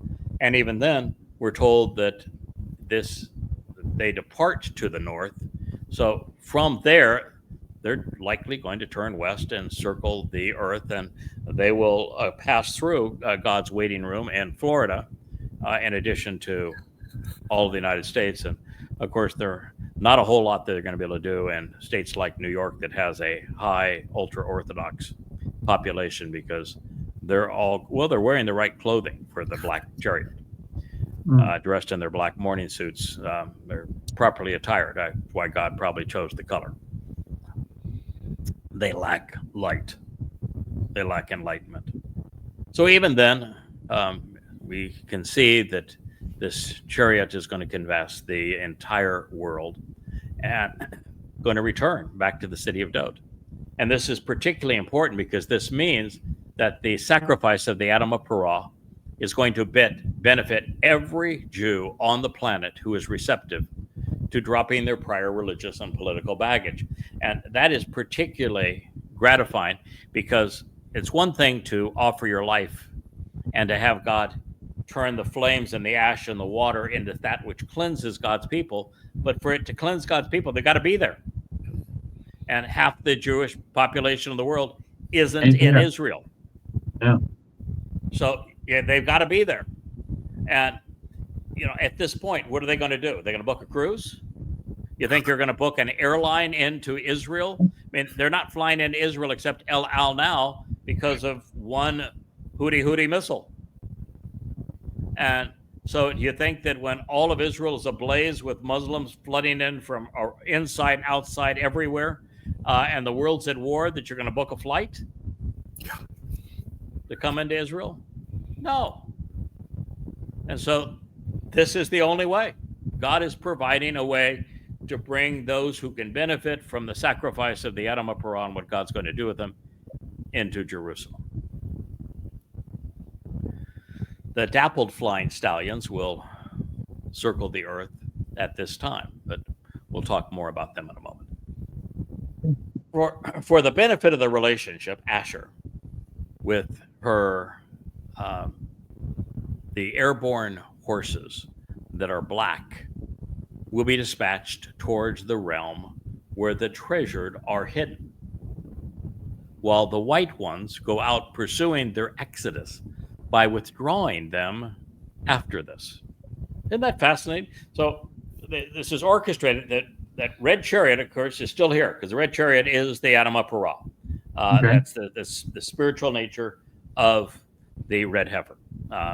And even then, we're told that they depart to the north. So from there, they're likely going to turn west and circle the earth, and they will pass through God's waiting room in Florida, in addition to all of the United States. And of course, there are not a whole lot that they're going to be able to do in states like New York that has a high ultra-Orthodox population, because they're wearing the right clothing for the black chariot, dressed in their black mourning suits. They're properly attired. That's why God probably chose the color. They lack light. They lack enlightenment. So even then, we can see that this chariot is going to canvass the entire world and going to return back to the city of Dod. And this is particularly important because this means that the sacrifice of the Adam of Perah is going to benefit every Jew on the planet who is receptive to dropping their prior religious and political baggage. And that is particularly gratifying, because it's one thing to offer your life and to have God turn the flames and the ash and the water into that which cleanses God's people. But for it to cleanse God's people, they got to be there. And half the Jewish population of the world isn't in Israel. Yeah. So they've got to be there. And, at this point, what are they going to do? They're going to book a cruise? You think they're going to book an airline into Israel? I mean, they're not flying into Israel except El Al now because of one Houthi missile. And so do you think that when all of Israel is ablaze with Muslims flooding in from inside, outside, everywhere, and the world's at war, that you're going to book a flight to come into Israel? No. And so this is the only way. God is providing a way to bring those who can benefit from the sacrifice of the Adam of Perah and what God's going to do with them into Jerusalem. The dappled flying stallions will circle the earth at this time, but we'll talk more about them in a moment. For the benefit of the relationship, Asher, with her, the airborne horses that are black, will be dispatched towards the realm where the treasured are hidden, while the white ones go out pursuing their exodus by withdrawing them after this. Isn't that fascinating? So this is orchestrated. That red chariot, of course, is still here, because the red chariot is the Adam of Perah. That's the spiritual nature of the red heifer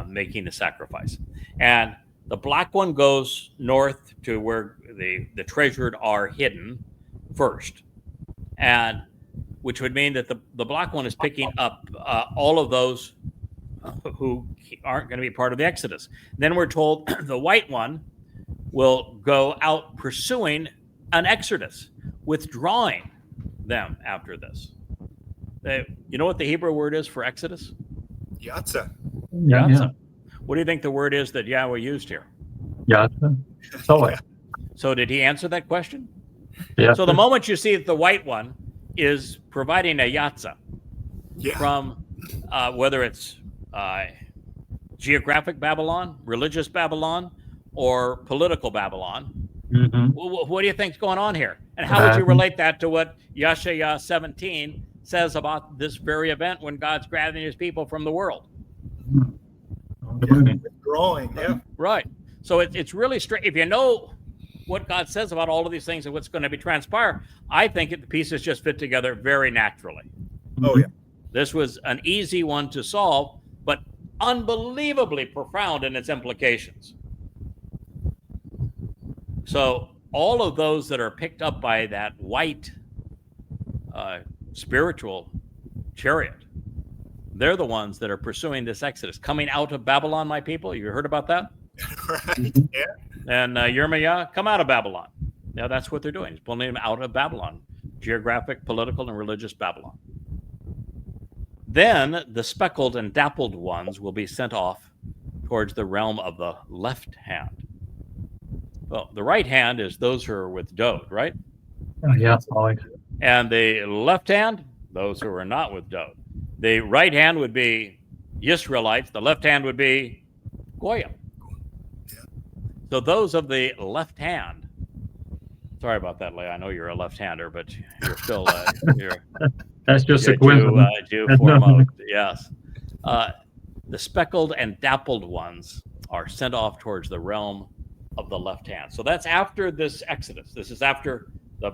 making the sacrifice. And the black one goes north to where the treasured are hidden first, and which would mean that the black one is picking up all of those who aren't going to be part of the Exodus. Then we're told the white one will go out pursuing an Exodus, withdrawing them after this. You know what the Hebrew word is for Exodus? Yatza. Yeah, yeah. What do you think the word is that Yahweh used here? Yatza. So Yeah. So did he answer that question? yeah. So the moment you see that the white one is providing a yatza Yeah. from whether it's geographic Babylon, religious Babylon, or political Babylon, Mm-hmm. what do you think's going on here? And how would you relate that to what Yeshaya 17 says about this very event when God's gathering his people from the world? Withdrawing. Yeah. Right. So it's really straight. If you know what God says about all of these things and what's going to be transpire, I think the pieces just fit together very naturally. Oh yeah. This was an easy one to solve, but unbelievably profound in its implications. So all of those that are picked up by that white spiritual chariot, they're the ones that are pursuing this exodus, coming out of Babylon, my people. You heard about that? Right. Yeah. And Yirmiyah, come out of Babylon. Yeah, that's what they're doing. He's pulling them out of Babylon, geographic, political, and religious Babylon. Then the speckled and dappled ones will be sent off towards the realm of the left hand. Well, the right hand is those who are with Dode, right? Yeah, always. And the left hand, those who are not with Dode. The right hand would be Israelites. The left hand would be Goyim. So those of the left hand. Sorry about that, Leah. I know you're a left-hander, but you're still you're That's just a coincidence. Jew foremost. Yes. The speckled and dappled ones are sent off towards the realm of the left hand. So that's after this exodus. This is after the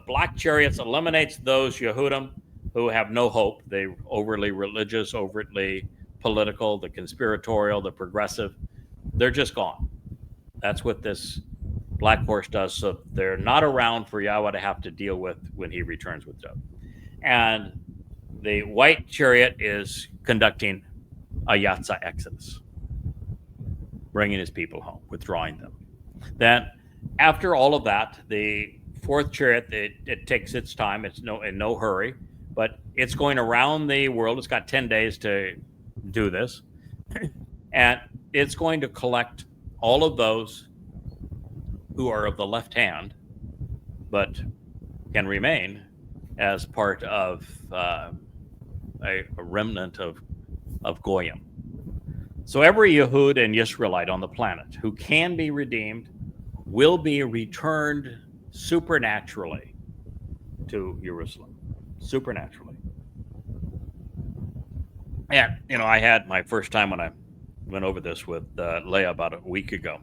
black chariots eliminates those Yehudim who have no hope. They overly religious, overtly political, the conspiratorial, the progressive. They're just gone. That's what this black horse does. So they're not around for Yahweh to have to deal with when he returns with Job. And the white chariot is conducting a Yatza exodus, bringing his people home, withdrawing them. Then after all of that, the fourth chariot, it takes its time. It's in no hurry, but it's going around the world. It's got 10 days to do this. And it's going to collect all of those who are of the left hand, but can remain as part of a remnant of Goyim. So every Yehud and Yisraelite on the planet who can be redeemed will be returned supernaturally to Jerusalem. Supernaturally. And, I had my first time when I went over this with Leah about a week ago.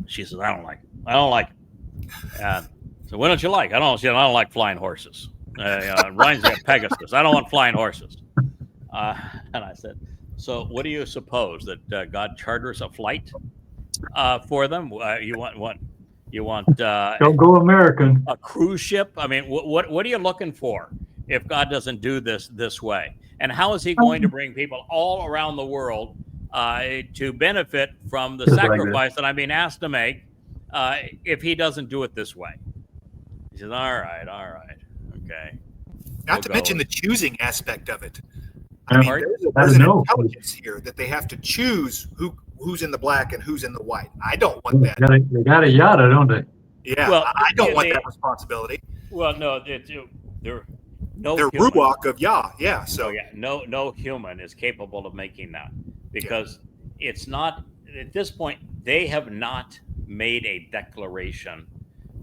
She says, I don't like it. I don't like it. And so what don't you like? I don't like flying horses. It reminds me of Pegasus. I don't want flying horses. And I said, so what do you suppose, that God charters a flight for them? You want Don't go American. A cruise ship? I mean, what are you looking for if God doesn't do this way? And how is he going to bring people all around the world to benefit from the sacrifice that I'm being asked to make if he doesn't do it this way? He says, all right, okay. Not to mention the choosing aspect of it. I mean, there's an intelligence here that they have to choose who's in the black and who's in the white. I don't want that. They got a yada, don't they? Yeah, well, I don't want that responsibility. Well, no, they're ruach of Yah. Yeah, so yeah, no human is capable of making that, because it's not, at this point, they have not made a declaration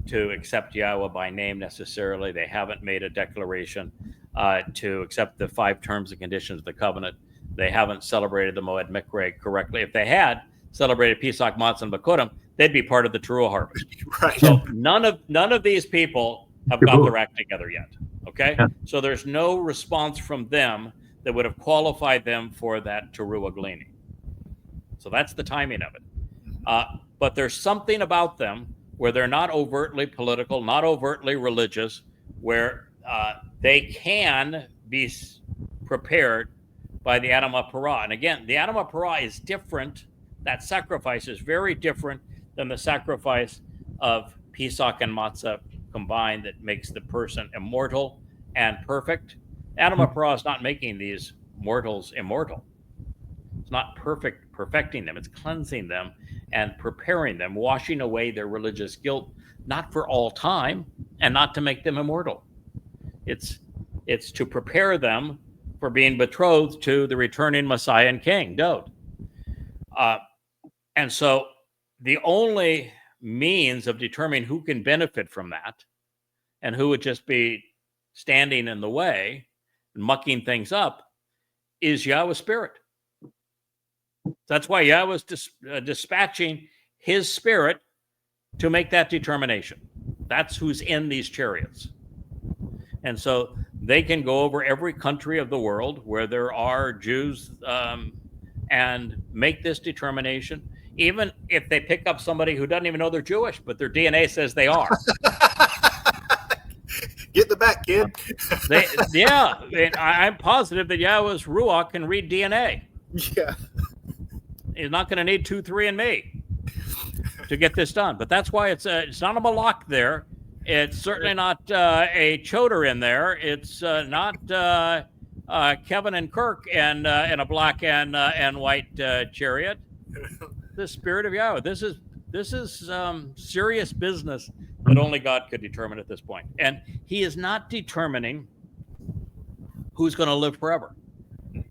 to accept Yahweh by name necessarily. They haven't made a declaration to accept the 5 terms and conditions of the covenant. They haven't celebrated the Moed Mikrei correctly. If they had celebrated Pesach, Matzah, and Bakurim, they'd be part of the Towrah harvest. Right. So none of these people have got their act together yet. Okay? Yeah. So there's no response from them that would have qualified them for that Towrah gleaning. So that's the timing of it. But there's something about them where they're not overtly political, not overtly religious, where they can be prepared by the Adam HaParah. And again, the Adam HaParah is different. That sacrifice is very different than the sacrifice of Pesach and Matzah combined that makes the person immortal and perfect. Adam HaParah is not making these mortals immortal. It's not perfecting them. It's cleansing them and preparing them, washing away their religious guilt, not for all time and not to make them immortal. It's to prepare them for being betrothed to the returning Messiah and King, Dowd. And so the only means of determining who can benefit from that and who would just be standing in the way and mucking things up is Yahweh's Spirit. That's why Yahweh's dispatching his Spirit to make that determination. That's who's in these chariots. And so they can go over every country of the world where there are Jews and make this determination, even if they pick up somebody who doesn't even know they're Jewish, but their DNA says they are. Get in the back, kid. I'm positive that Yahweh's Ruach can read DNA. Yeah. He's not going to need 23andMe to get this done. But that's why it's not a Malak there. It's certainly not a Choter in there. It's not Kevin and Kirk in a black and white chariot. The Spirit of Yahweh. This is serious business that only God could determine at this point. And he is not determining who's going to live forever.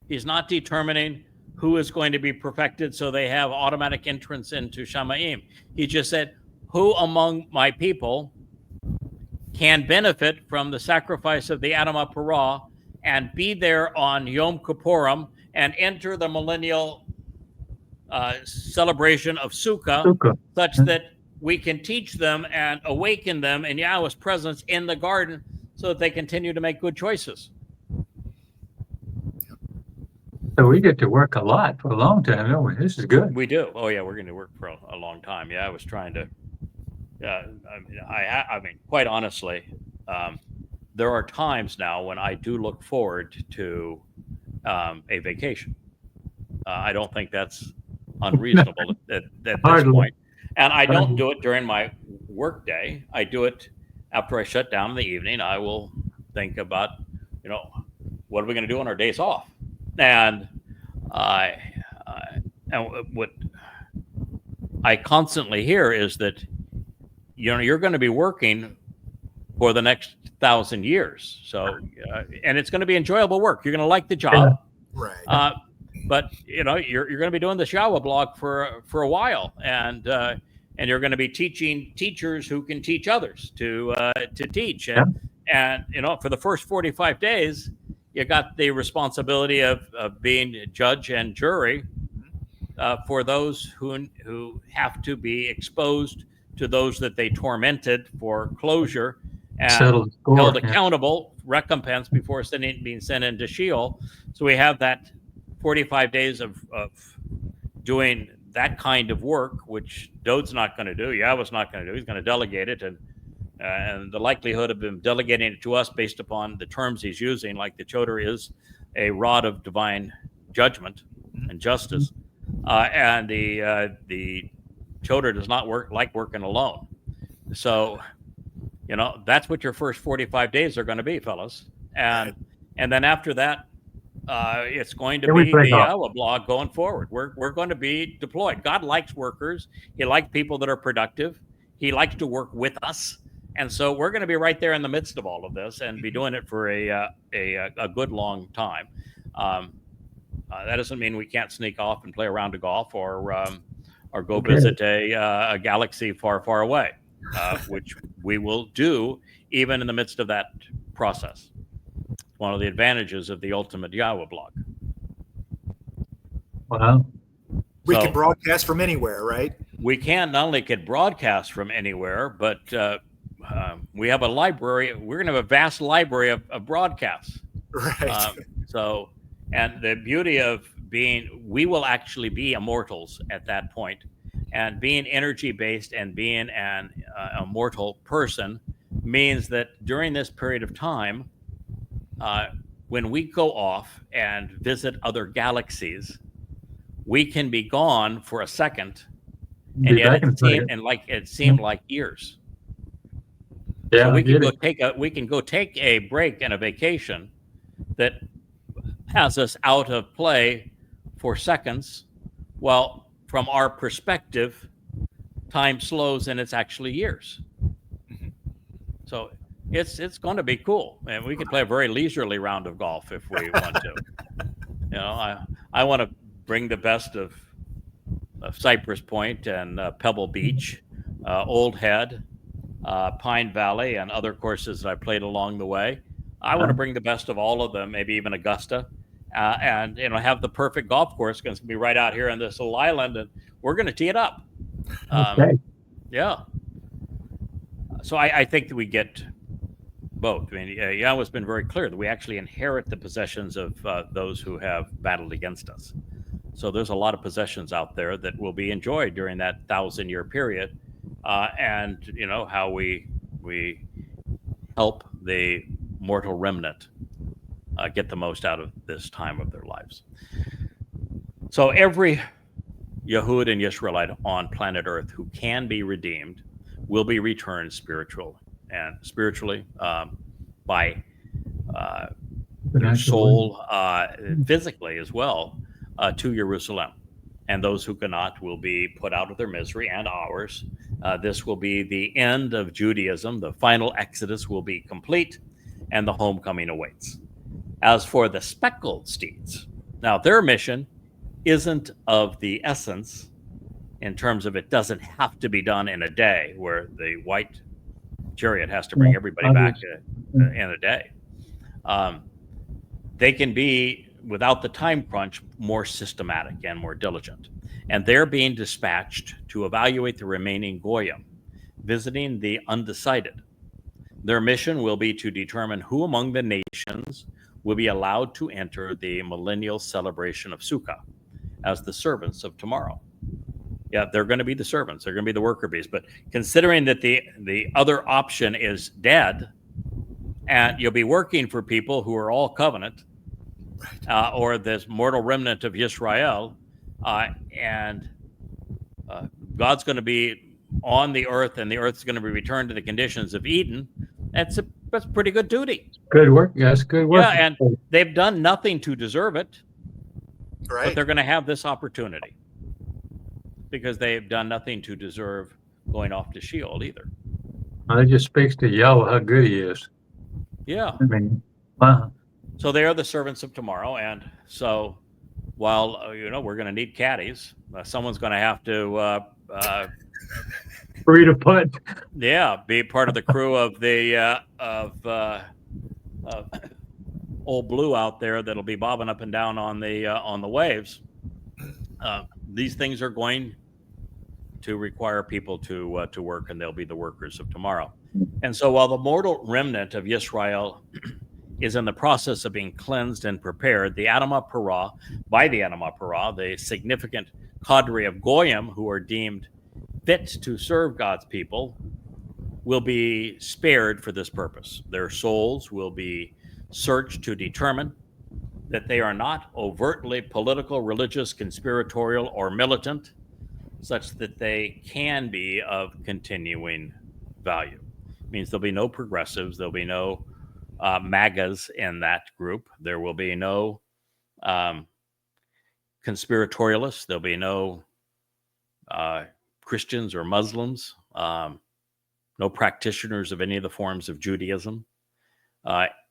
He's not determining who is going to be perfected so they have automatic entrance into Shamaim. He just said, who among my people can benefit from the sacrifice of the Adamah Parah and be there on Yom Kippurim and enter the millennial celebration of Sukkah, such that we can teach them and awaken them in Yahweh's presence in the garden so that they continue to make good choices. So we get to work a lot for a long time, don't we? This is good. We do. Oh yeah, we're going to work for a long time. Yeah, I was trying to. I mean, quite honestly, there are times now when I do look forward to a vacation. I don't think that's unreasonable at this point. And I don't do it during my work day. I do it after I shut down in the evening. I will think about, what are we going to do on our days off? And what I constantly hear is that, you're going to be working for the next 1,000 years. So, and it's going to be enjoyable work. You're going to like the job. Right. But you're going to be doing this YAHOWAH blog for a while, and you're going to be teaching teachers who can teach others to teach. And for the first 45 days, you got the responsibility of being judge and jury for those who have to be exposed to those that they tormented for closure and held accountable, recompense before being sent into Sheol. So we have that 45 days of doing that kind of work, which Dowd's not going to do. Yahweh's not going to do. He's going to delegate it, and the likelihood of him delegating it to us based upon the terms he's using, like the Choter is a rod of divine judgment and justice, and the Choter does not like working alone. So, that's what your first 45 days are going to be, fellas, and then after that, it's going to be the YAHOWAH blog going forward. We're going to be deployed. God likes workers. He likes people that are productive. He likes to work with us. And so we're going to be right there in the midst of all of this and be doing it for a good long time. That doesn't mean we can't sneak off and play a round of golf or go visit a galaxy far, far away, which we will do even in the midst of that process. One of the advantages of the ultimate YAHOWAH blog. Wow. We can broadcast from anywhere, right? We can not only can broadcast from anywhere, but we have a library. We're going to have a vast library of broadcasts. Right. And the beauty of we will actually be immortals at that point. And being energy-based and being an immortal person means that during this period of time, when we go off and visit other galaxies, we can be gone for a second, and yet it seemed like years. Yeah, so we can go take a break and a vacation that has us out of play for seconds. Well, from our perspective, time slows and it's actually years. So it's going to be cool, and we could play a very leisurely round of golf if we want to. I want to bring the best of Cypress Point and Pebble Beach, Old Head, Pine Valley, and other courses that I played along the way. I want to bring the best of all of them, maybe even Augusta, and have the perfect golf course. It's going to be right out here on this little island, and we're going to tee it up. Okay. Yeah. So I think that we get both. I mean, Yahowah's been very clear that we actually inherit the possessions of those who have battled against us. So there's a lot of possessions out there that will be enjoyed during that 1,000-year period, and how we help the mortal remnant get the most out of this time of their lives. So every Yehud and Yisraelite on planet Earth who can be redeemed will be returned spiritually by their soul, physically as well, to Jerusalem. And those who cannot will be put out of their misery and ours. This will be the end of Judaism. The final exodus will be complete, and the homecoming awaits. As for the speckled steeds, now their mission isn't of the essence in terms of it doesn't have to be done in a day, where the white chariot has to bring everybody back in a day. They can be, without the time crunch, more systematic and more diligent. And they're being dispatched to evaluate the remaining Goyim, visiting the undecided. Their mission will be to determine who among the nations will be allowed to enter the millennial celebration of Sukkah as the servants of tomorrow. Yeah, they're going to be the servants. They're going to be the worker bees. But considering that the other option is dead, and you'll be working for people who are all covenant, or this mortal remnant of Yisrael, and God's going to be on the earth, and the earth's going to be returned to the conditions of Eden. That's pretty good duty. Good work. Yes, good work. Yeah, and they've done nothing to deserve it, Right. but they're going to have this opportunity because they've done nothing to deserve going off to Sheol either. Well, that just speaks to Yahweh, how good he is. Yeah. I mean, wow. So they are the servants of tomorrow, and so while we're going to need caddies, someone's going to have to Free to put. be part of the crew of the old blue out there that'll be bobbing up and down on the waves. These things are going to require people to work, and they'll be the workers of tomorrow. And so while the mortal remnant of Yisrael is in the process of being cleansed and prepared, the Adamah Parah, the significant cadre of Goyim who are deemed fit to serve God's people, will be spared for this purpose. Their souls will be searched to determine that they are not overtly political, religious, conspiratorial, or militant, such that they can be of continuing value. It means there'll be no progressives, there'll be no MAGAs in that group. There will be no conspiratorialists. There'll be no Christians or Muslims, no practitioners of any of the forms of Judaism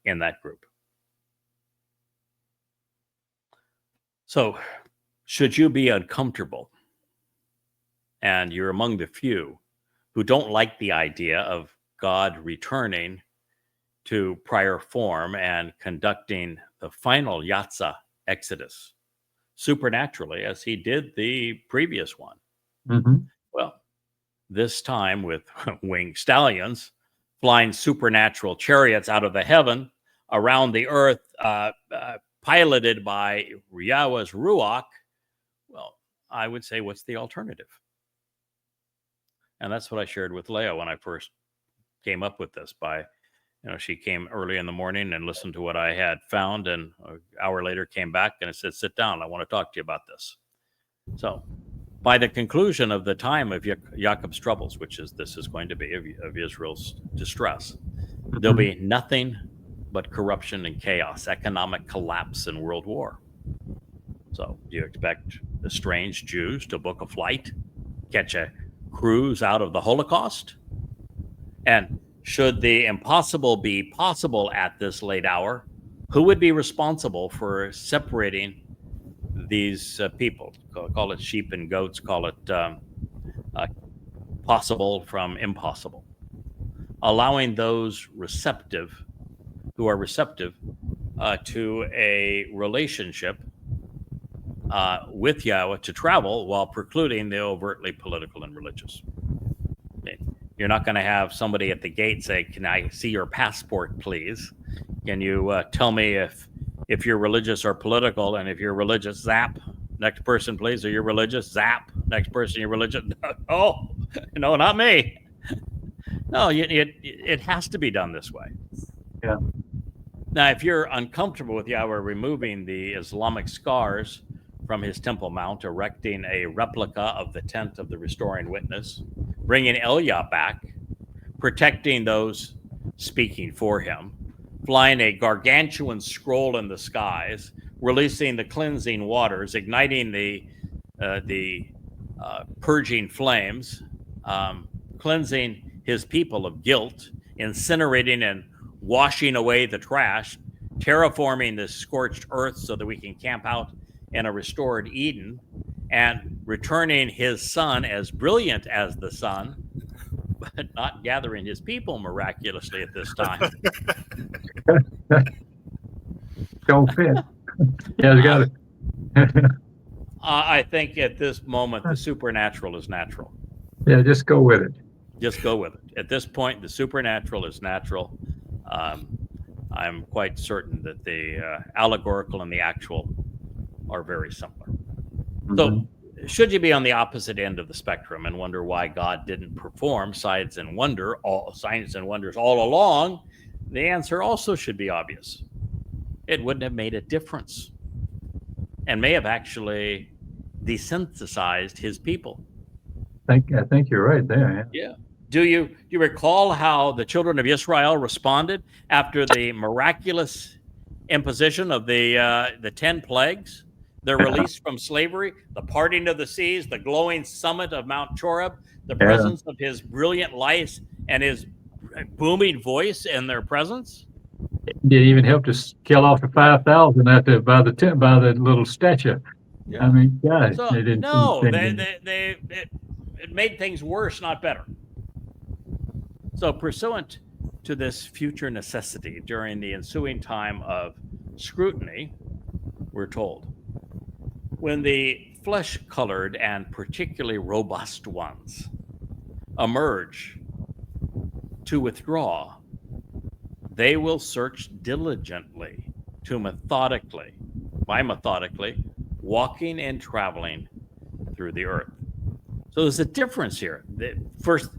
in that group. So, should you be uncomfortable and you're among the few who don't like the idea of God returning to prior form and conducting the final Yatsa Exodus supernaturally as he did the previous one. Mm-hmm. Well, this time with winged stallions flying supernatural chariots out of the heaven around the earth, piloted by Yahweh's Ruach. Well, I would say, what's the alternative? And that's what I shared with Leah when I first came up with this. She came early in the morning and listened to what I had found, and an hour later came back and I said, sit down, I want to talk to you about this. So by the conclusion of the time of Jacob's troubles, which is this is going to be of Israel's distress, there'll be nothing but corruption and chaos, economic collapse and world war. So do you expect the strange Jews to book a flight, catch a cruise out of the Holocaust? And should the impossible be possible at this late hour, who would be responsible for separating these people? Call it sheep and goats, call it possible from impossible. Allowing those who are receptive to a relationship with Yahweh to travel while precluding the overtly political and religious. You're not going to have somebody at the gate say, "Can I see your passport, please? Can you tell me if you're religious or political? And if you're religious, zap. Next person, please. Are you religious? Zap. Next person, you're religious? Oh, no, not me." No, it has to be done this way. Yeah. Now, if you're uncomfortable with Yahweh removing the Islamic scars from his Temple Mount, erecting a replica of the tent of the restoring witness, bringing Eliah back, protecting those speaking for him, flying a gargantuan scroll in the skies, releasing the cleansing waters, igniting the purging flames, cleansing his people of guilt, incinerating and washing away the trash, terraforming the scorched earth so that we can camp out in a restored Eden, and returning his son as brilliant as the sun, but not gathering his people miraculously at this time. Don't fit. Yeah, it's got it. I think at this moment, the supernatural is natural. Yeah, just go with it. Just go with it. At this point, the supernatural is natural. I'm quite certain that the allegorical and the actual are very similar. So, should you be on the opposite end of the spectrum and wonder why God didn't perform signs and wonders all along, the answer also should be obvious. It wouldn't have made a difference, and may have actually desensitized his people. I think you're right there. Yeah. Do you recall how the children of Israel responded after the miraculous imposition of the 10 plagues, their release from slavery, the parting of the seas, the glowing summit of Mount Choreb, the presence of his brilliant light and his booming voice in their presence? It didn't even help to kill off the 5,000 by the little statue. Yeah. I mean, guys, so, they didn't. No, it made things worse, not better. So, pursuant to this future necessity during the ensuing time of scrutiny, we're told, when the flesh-colored and particularly robust ones emerge to withdraw, they will search diligently to methodically, walking and traveling through the earth. So there's a difference here. First,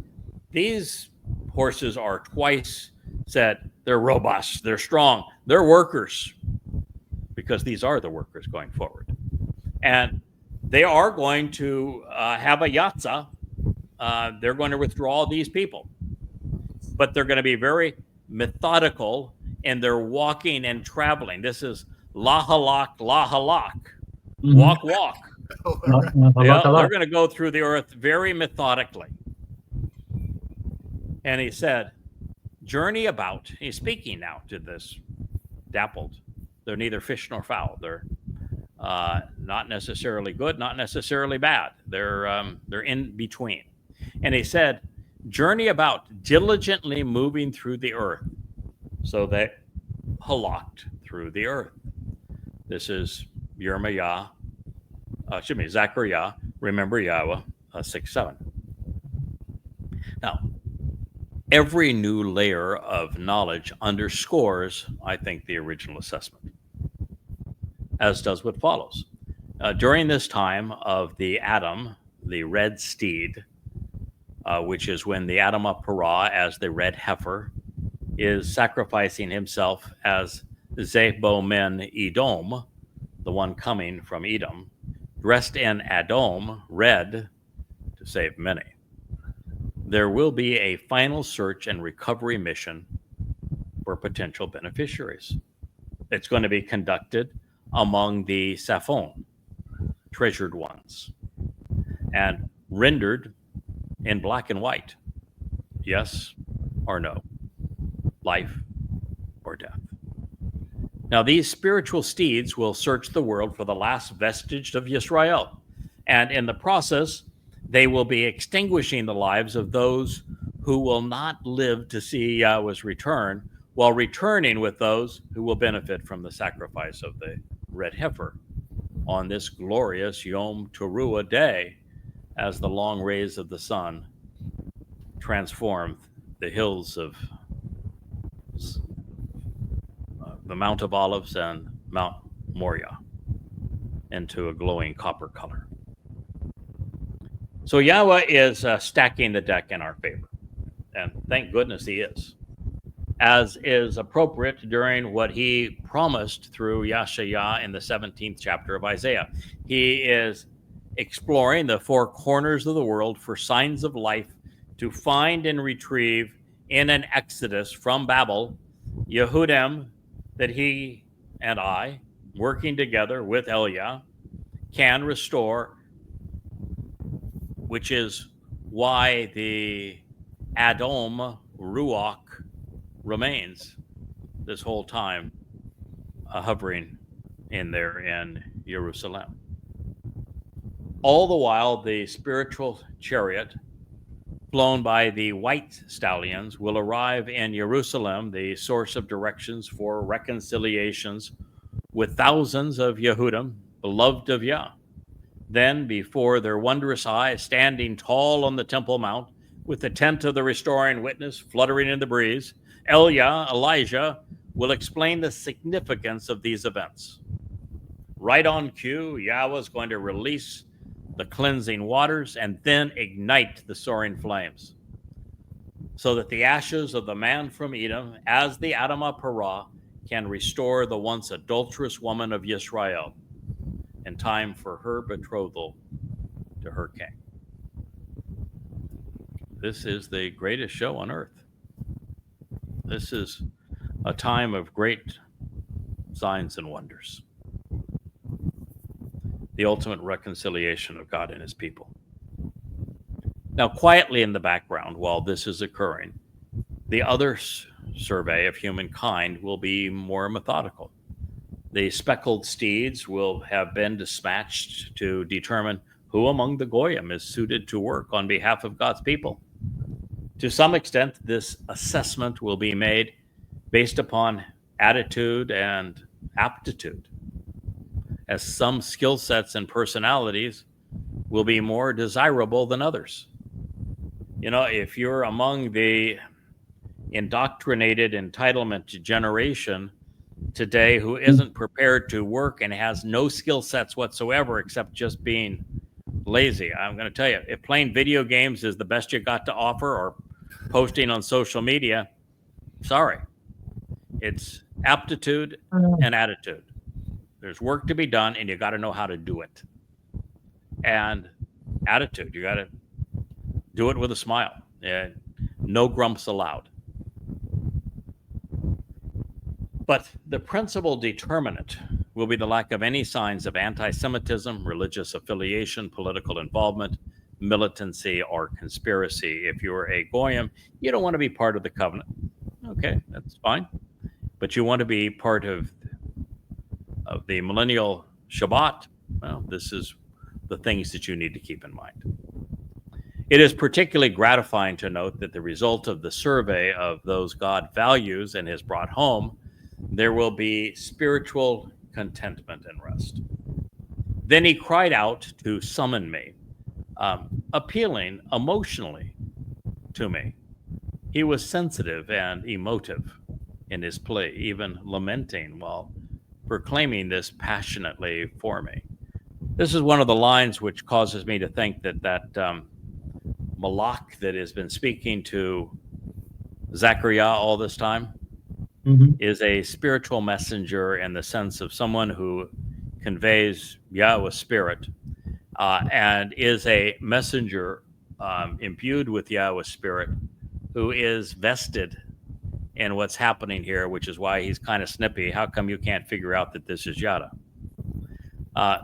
these horses are twice said they're robust, they're strong, they're workers, because these are the workers going forward. And they are going to have a yatsa. They're going to withdraw these people, but they're going to be very methodical in their walking and traveling. This is lahalak, walk. Yeah, they're going to go through the earth very methodically. And he said, journey about. He's speaking now to this dappled. They're neither fish nor fowl. They're not necessarily good, not necessarily bad. They're in between. And he said, journey about, diligently moving through the earth. So they halaked through the earth. This is Zechariah, remember Yahweh, 6:7. Now, every new layer of knowledge underscores, I think, the original assessment, as does what follows. During this time of the Adam, the red steed, which is when the Adam of Parah, as the red heifer, is sacrificing himself as Zebo Men Edom, the one coming from Edom, dressed in Adom, red, to save many. There will be a final search and recovery mission or potential beneficiaries. It's going to be conducted among the Saphon, treasured ones, and rendered in black and white. Yes or no, life or death. Now, these spiritual steeds will search the world for the last vestige of Yisrael, and in the process, they will be extinguishing the lives of those who will not live to see Yahweh's return, while returning with those who will benefit from the sacrifice of the red heifer on this glorious Yom Towrah day, as the long rays of the sun transform the hills of the Mount of Olives and Mount Moriah into a glowing copper color. So Yahweh is stacking the deck in our favor, and thank goodness he is, as is appropriate during what he promised through Yashayah in the 17th chapter of Isaiah. He is exploring the four corners of the world for signs of life to find and retrieve in an exodus from Babel, Yehudim, that he and I, working together with Elia, can restore, which is why the Adom Ruach remains this whole time hovering in there in Jerusalem. All the while, the spiritual chariot flown by the white stallions will arrive in Jerusalem, the source of directions for reconciliations with thousands of Yehudim, beloved of Yah. Then, before their wondrous eyes, standing tall on the Temple Mount, with the tent of the restoring witness fluttering in the breeze, Elijah, will explain the significance of these events. Right on cue, Yahweh is going to release the cleansing waters and then ignite the soaring flames, so that the ashes of the man from Edom, as the Adamah Parah, can restore the once adulterous woman of Yisrael in time for her betrothal to her king. This is the greatest show on earth. This is a time of great signs and wonders. The ultimate reconciliation of God and his people. Now, quietly in the background, while this is occurring, the other survey of humankind will be more methodical. The speckled steeds will have been dispatched to determine who among the Goyim is suited to work on behalf of God's people. To some extent, this assessment will be made based upon attitude and aptitude, as some skill sets and personalities will be more desirable than others. You know, if you're among the indoctrinated entitlement generation today who isn't prepared to work and has no skill sets whatsoever except just being lazy, I'm going to tell you, if playing video games is the best you got to offer, or posting on social media, sorry. It's aptitude and attitude. There's work to be done, and you got to know how to do it. And attitude, you got to do it with a smile. No grumps allowed. But the principal determinant will be the lack of any signs of anti-Semitism, religious affiliation, political involvement, militancy, or conspiracy. If you're a Goyim, you don't want to be part of the covenant. Okay, that's fine. But you want to be part of the millennial Shabat. Well, this is the things that you need to keep in mind. It is particularly gratifying to note that the result of the survey of those God values and has brought home, there will be spiritual contentment and rest. Then he cried out to summon me, appealing emotionally to me. He was sensitive and emotive in his plea, even lamenting while proclaiming this passionately for me. This is one of the lines which causes me to think that Malach that has been speaking to Zechariah all this time is a spiritual messenger, in the sense of someone who conveys Yahweh's spirit and is a messenger imbued with Yahweh's spirit, who is vested in what's happening here, which is why he's kind of snippy. How come you can't figure out that this is Yada?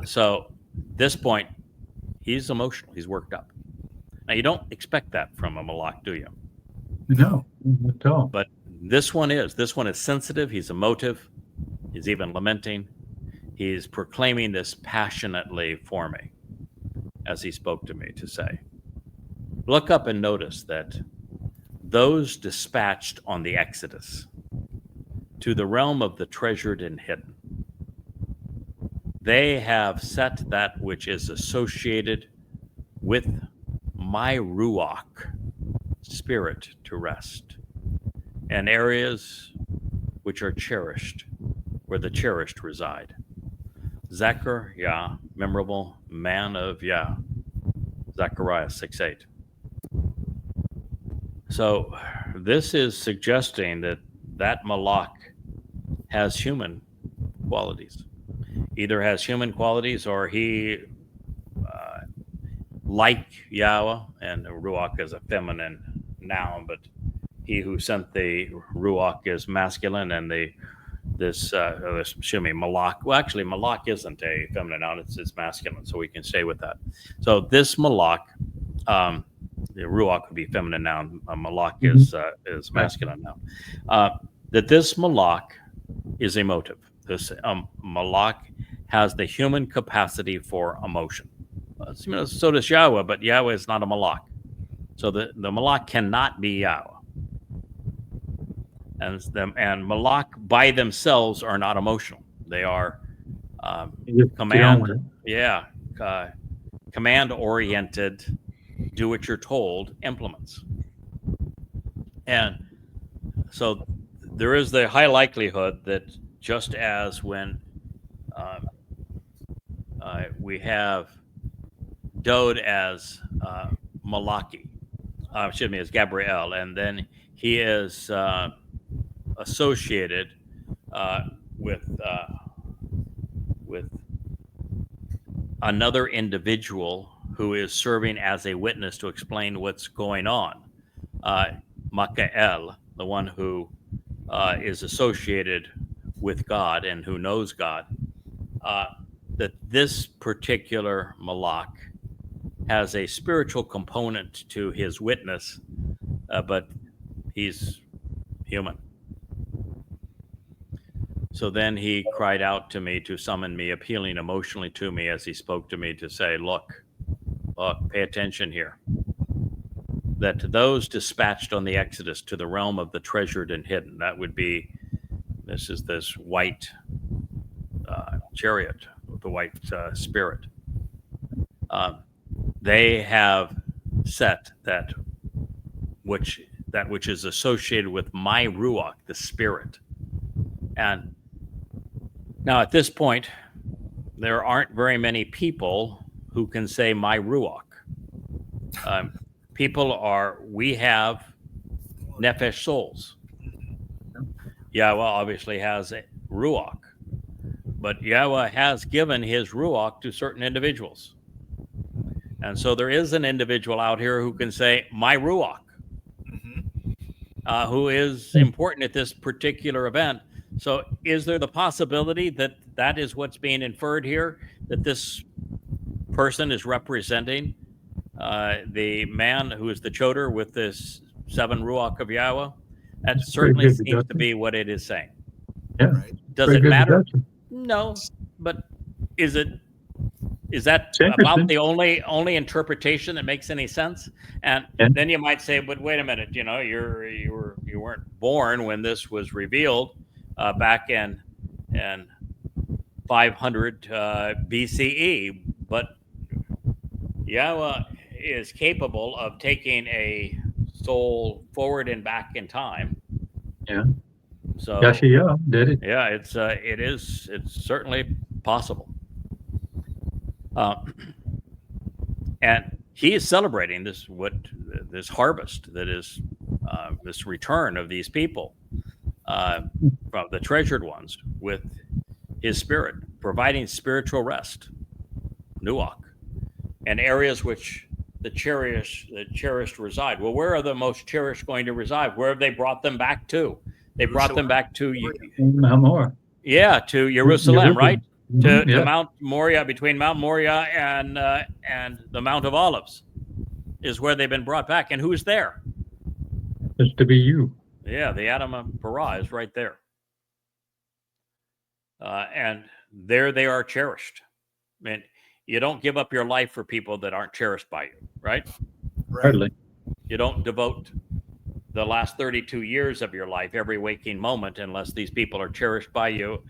So this point, he's emotional. He's worked up. Now, you don't expect that from a Malak, do you? No, not at all. But this one is sensitive. He's emotive. He's even lamenting. He's proclaiming this passionately for me, as he spoke to me to say, look up and notice that those dispatched on the Exodus to the realm of the treasured and hidden, they have set that which is associated with my Ruach spirit to rest, and areas which are cherished, where the cherished reside. Zechariah, memorable man of Yah, Zechariah 6:8. So this is suggesting that that Malak has human qualities. Either has human qualities, or he, like Yahweh, and Ruach is a feminine noun, but he who sent the Ruach is masculine, and Malak. Well, actually, Malak isn't a feminine noun; it's masculine, so we can stay with that. So this Malak, the Ruach would be feminine noun. Malak is masculine noun. That this Malak is emotive. This Malak has the human capacity for emotion. So does Yahweh, but Yahweh is not a Malak. So the Malak cannot be Yahweh. And Malak by themselves are not emotional. They are command-oriented, do what you're told implements. And so there is the high likelihood that just as when we have Dode as Malaki, as Gabriel, and then he is associated with another individual who is serving as a witness to explain what's going on. Makael, the one who is associated with God and who knows God, that this particular Malak has a spiritual component to his witness, but he's human. So then he cried out to me to summon me, appealing emotionally to me as he spoke to me to say, look, pay attention here. That those dispatched on the Exodus to the realm of the treasured and hidden, that would be, this white chariot with the white spirit. They have set that which is associated with my Ruach, the spirit. And now at this point, there aren't very many people who can say my Ruach. We have Nefesh souls. Yahweh obviously has a Ruach, but Yahweh has given his Ruach to certain individuals. And so there is an individual out here who can say my Ruach, who is important at this particular event. So is there the possibility that that is what's being inferred here, that this person is representing the man who is the Choter with this 7 Ruach of Yahweh? That certainly seems to be what it is saying. Yeah. Right. Does it matter? No, but is that about the only interpretation that makes any sense? And then you might say, but wait a minute, you weren't born when this was revealed back in 500 BCE, but Yahweh is capable of taking a soul forward and back in time. Yeah. So Yahowah did it. yeah, it's certainly possible. And he is celebrating this harvest that is this return of these people from the treasured ones with his spirit, providing spiritual rest, nuach, and areas which the cherished reside. Well, where are the most cherished going to reside? Where have they brought them back to? They brought them back to More. Yeah, to Jerusalem, right? Mm-hmm. To Mount Moriah, between Mount Moriah and the Mount of Olives, is where they've been brought back. And who's there? It's to be you. Yeah, the Adam of Parah is right there. And there they are cherished. I mean, you don't give up your life for people that aren't cherished by you, right? Hardly. You don't devote the last 32 years of your life, every waking moment, unless these people are cherished by you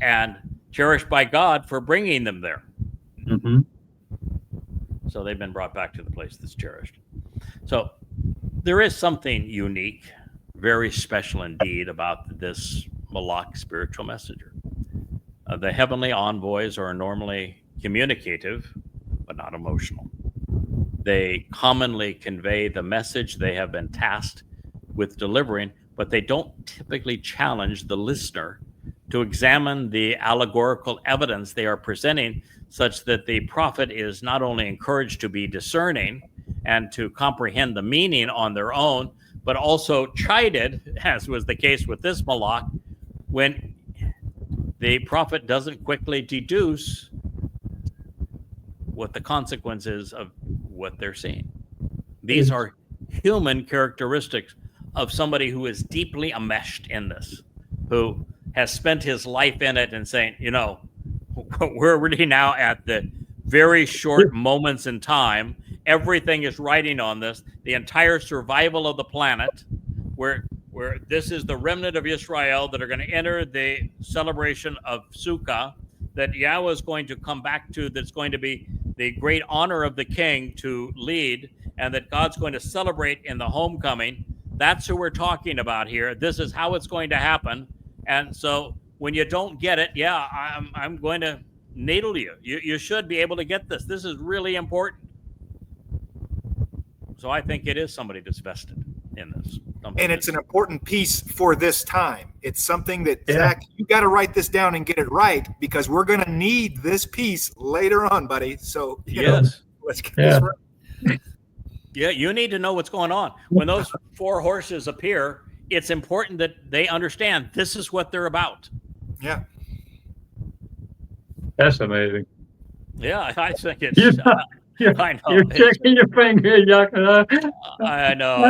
and cherished by God for bringing them there. Mm-hmm. So they've been brought back to the place that's cherished. So there is something unique, very special indeed, about this Malach spiritual messenger. The heavenly envoys are normally communicative, but not emotional. They commonly convey the message they have been tasked with delivering, but they don't typically challenge the listener to examine the allegorical evidence they are presenting, such that the prophet is not only encouraged to be discerning and to comprehend the meaning on their own, but also chided, as was the case with this Malach, when the prophet doesn't quickly deduce what the consequences of what they're seeing. These are human characteristics of somebody who is deeply enmeshed in this, who has spent his life in it and saying, you know, we're really now at the very short moments in time. Everything is riding on this. The entire survival of the planet, where this is the remnant of Israel that are going to enter the celebration of Sukkah, that Yahweh is going to come back to, that's going to be the great honor of the king to lead, and that God's going to celebrate in the homecoming. That's who we're talking about here. This is how it's going to happen. And so when you don't get it, yeah, I'm going to needle you. You should be able to get this. This is really important. So I think it is somebody that's vested in this. And it's an important piece for this time. It's something that, Zach, you got to write this down and get it right, because we're going to need this piece later on, buddy. So, you know, let's get this right. Yeah, you need to know what's going on. When those four horses appear, it's important that they understand this is what they're about. Yeah. That's amazing. Yeah, I think it's... I know. You're checking your finger, Yahowah. I know.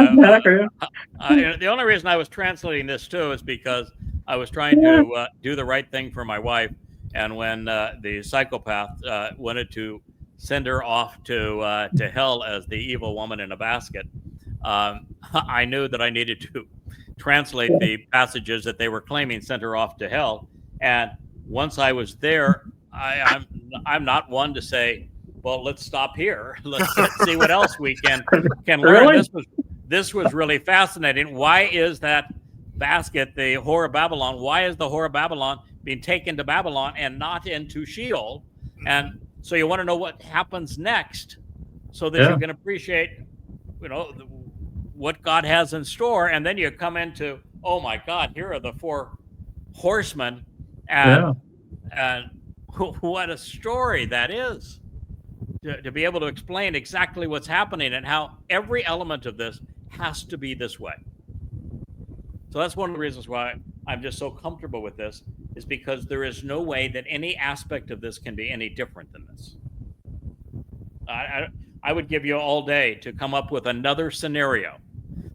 The only reason I was translating this too is because I was trying to do the right thing for my wife, and when the psychopath wanted to send her off to hell as the evil woman in a basket, I knew that I needed to translate the passages that they were claiming sent her off to hell. And once I was there, I'm not one to say, well, let's stop here. Let's see what else we can learn. Really? This was really fascinating. Why is that basket, the Whore of Babylon, why is the Whore of Babylon being taken to Babylon and not into Sheol? And so you want to know what happens next, so that you can appreciate, you know, what God has in store. And then you come into, oh my God, here are the four horsemen, and what a story that is. To be able to explain exactly what's happening and how every element of this has to be this way. So that's one of the reasons why I'm just so comfortable with this, is because there is no way that any aspect of this can be any different than this. I would give you all day to come up with another scenario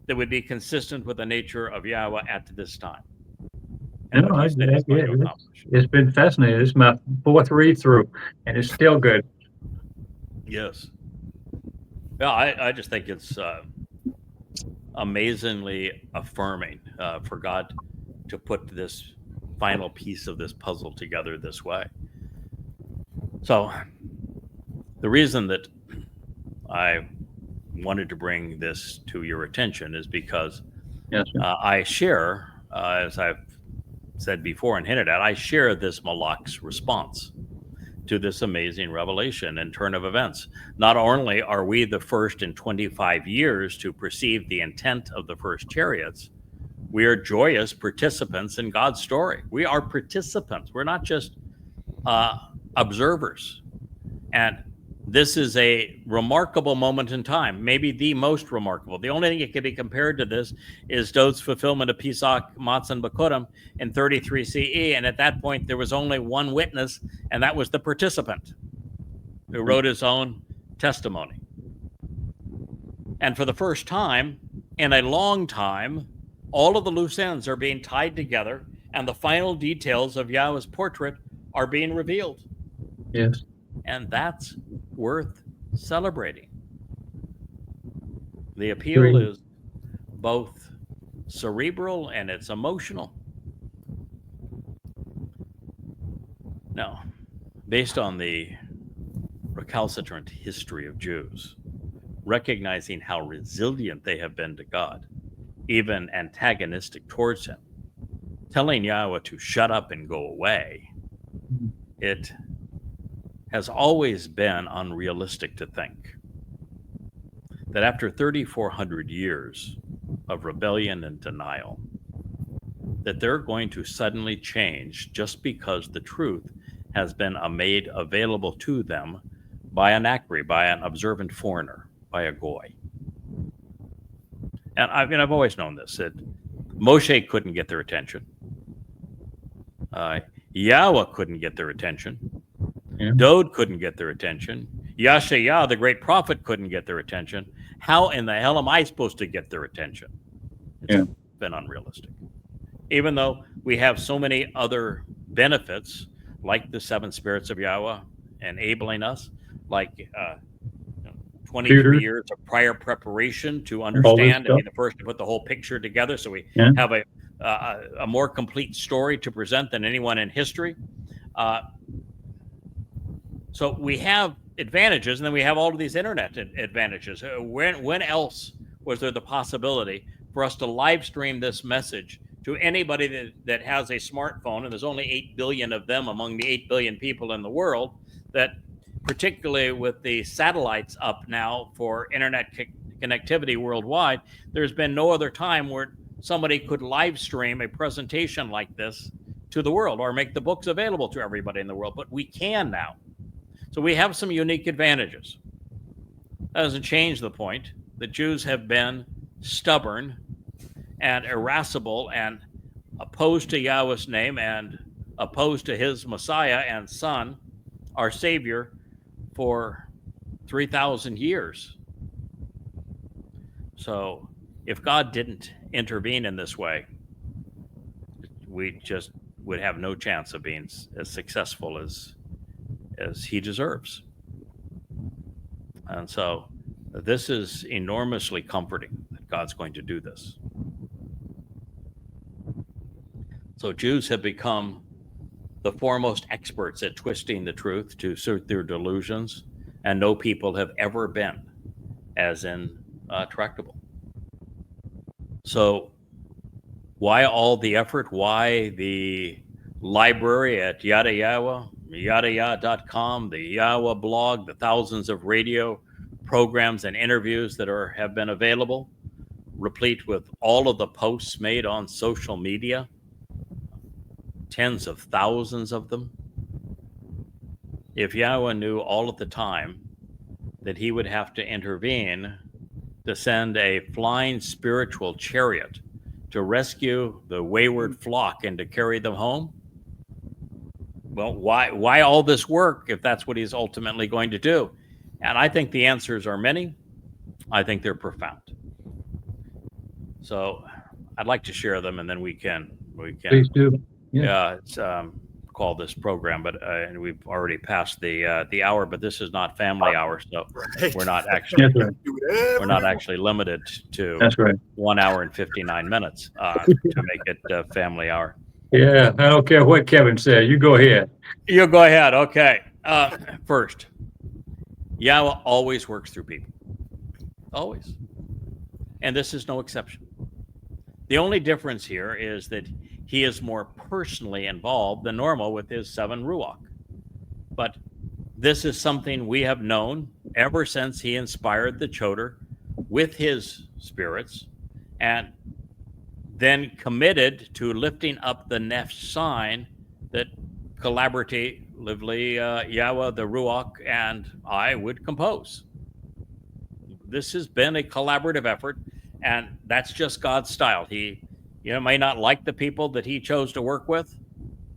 that would be consistent with the nature of Yahowah at this time. No, it's been fascinating. This is my fourth read through, and it's still good. Yes. Yeah, I just think it's amazingly affirming for God to put this final piece of this puzzle together this way. So the reason that I wanted to bring this to your attention is because I share, as I've said before and hinted at, I share this Malach's response to this amazing revelation and turn of events. Not only are we the first in 25 years to perceive the intent of the first chariots, we are joyous participants in God's story. We are participants. We're not just observers. And this is a remarkable moment in time, maybe the most remarkable. The only thing it can be compared to this is Dod's fulfillment of Pesach, Matzah, and Bakurim in 33 CE. And at that point, there was only one witness, and that was the participant who wrote his own testimony. And for the first time in a long time, all of the loose ends are being tied together, and the final details of Yahweh's portrait are being revealed. Yes. And that's worth celebrating. The appeal is both cerebral and it's emotional. Now, based on the recalcitrant history of Jews, recognizing how resilient they have been to God, even antagonistic towards him, telling Yahweh to shut up and go away, it has always been unrealistic to think that after 3,400 years of rebellion and denial, that they're going to suddenly change just because the truth has been made available to them by an akri, by an observant foreigner, by a goy. And I've always known this, that Moshe couldn't get their attention. Yahweh couldn't get their attention. Yeah. Dod couldn't get their attention. Yashayah, the great prophet, couldn't get their attention. How in the hell am I supposed to get their attention? It's been unrealistic. Even though we have so many other benefits, like the 7 spirits of Yahweh enabling us, like 23 years of prior preparation to understand and be the first to put the whole picture together, so we have a more complete story to present than anyone in history. So we have advantages, and then we have all of these internet advantages. When else was there the possibility for us to live stream this message to anybody that has a smartphone? And there's only 8 billion of them among the 8 billion people in the world, that particularly with the satellites up now for internet connectivity worldwide, there's been no other time where somebody could live stream a presentation like this to the world or make the books available to everybody in the world. But we can now. So we have some unique advantages. That doesn't change the point that Jews have been stubborn and irascible and opposed to Yahweh's name and opposed to his Messiah and Son, our Savior, for 3,000 years. So if God didn't intervene in this way, we just would have no chance of being as successful as he deserves. And so this is enormously comforting that God's going to do this. So Jews have become the foremost experts at twisting the truth to suit their delusions, and no people have ever been as intractable. So why all the effort? Why the library at Yada Yahowah, YAHOWAH.com, the YAHOWAH blog, the thousands of radio programs and interviews that have been available, replete with all of the posts made on social media, tens of thousands of them? If Yahweh knew all at the time that he would have to intervene to send a flying spiritual chariot to rescue the wayward flock and to carry them home, well, why all this work if that's what he's ultimately going to do? And I think the answers are many. I think they're profound. So I'd like to share them, and then we can. Please do. It's call this program, but and we've already passed the hour. But this is not family hour, so we're not actually limited to 1 hour and 59 minutes to make it family hour. Yeah, I don't care what Kevin said. You go ahead. You go ahead. Okay. First, Yahweh always works through people. Always. And this is no exception. The only difference here is that he is more personally involved than normal with his 7 Ruach. But this is something we have known ever since he inspired the Choter with his spirits and then committed to lifting up the Neph sign that collaboratively Lively Yahweh, the Ruach, and I would compose. This has been a collaborative effort, and that's just God's style. He, may not like the people that he chose to work with,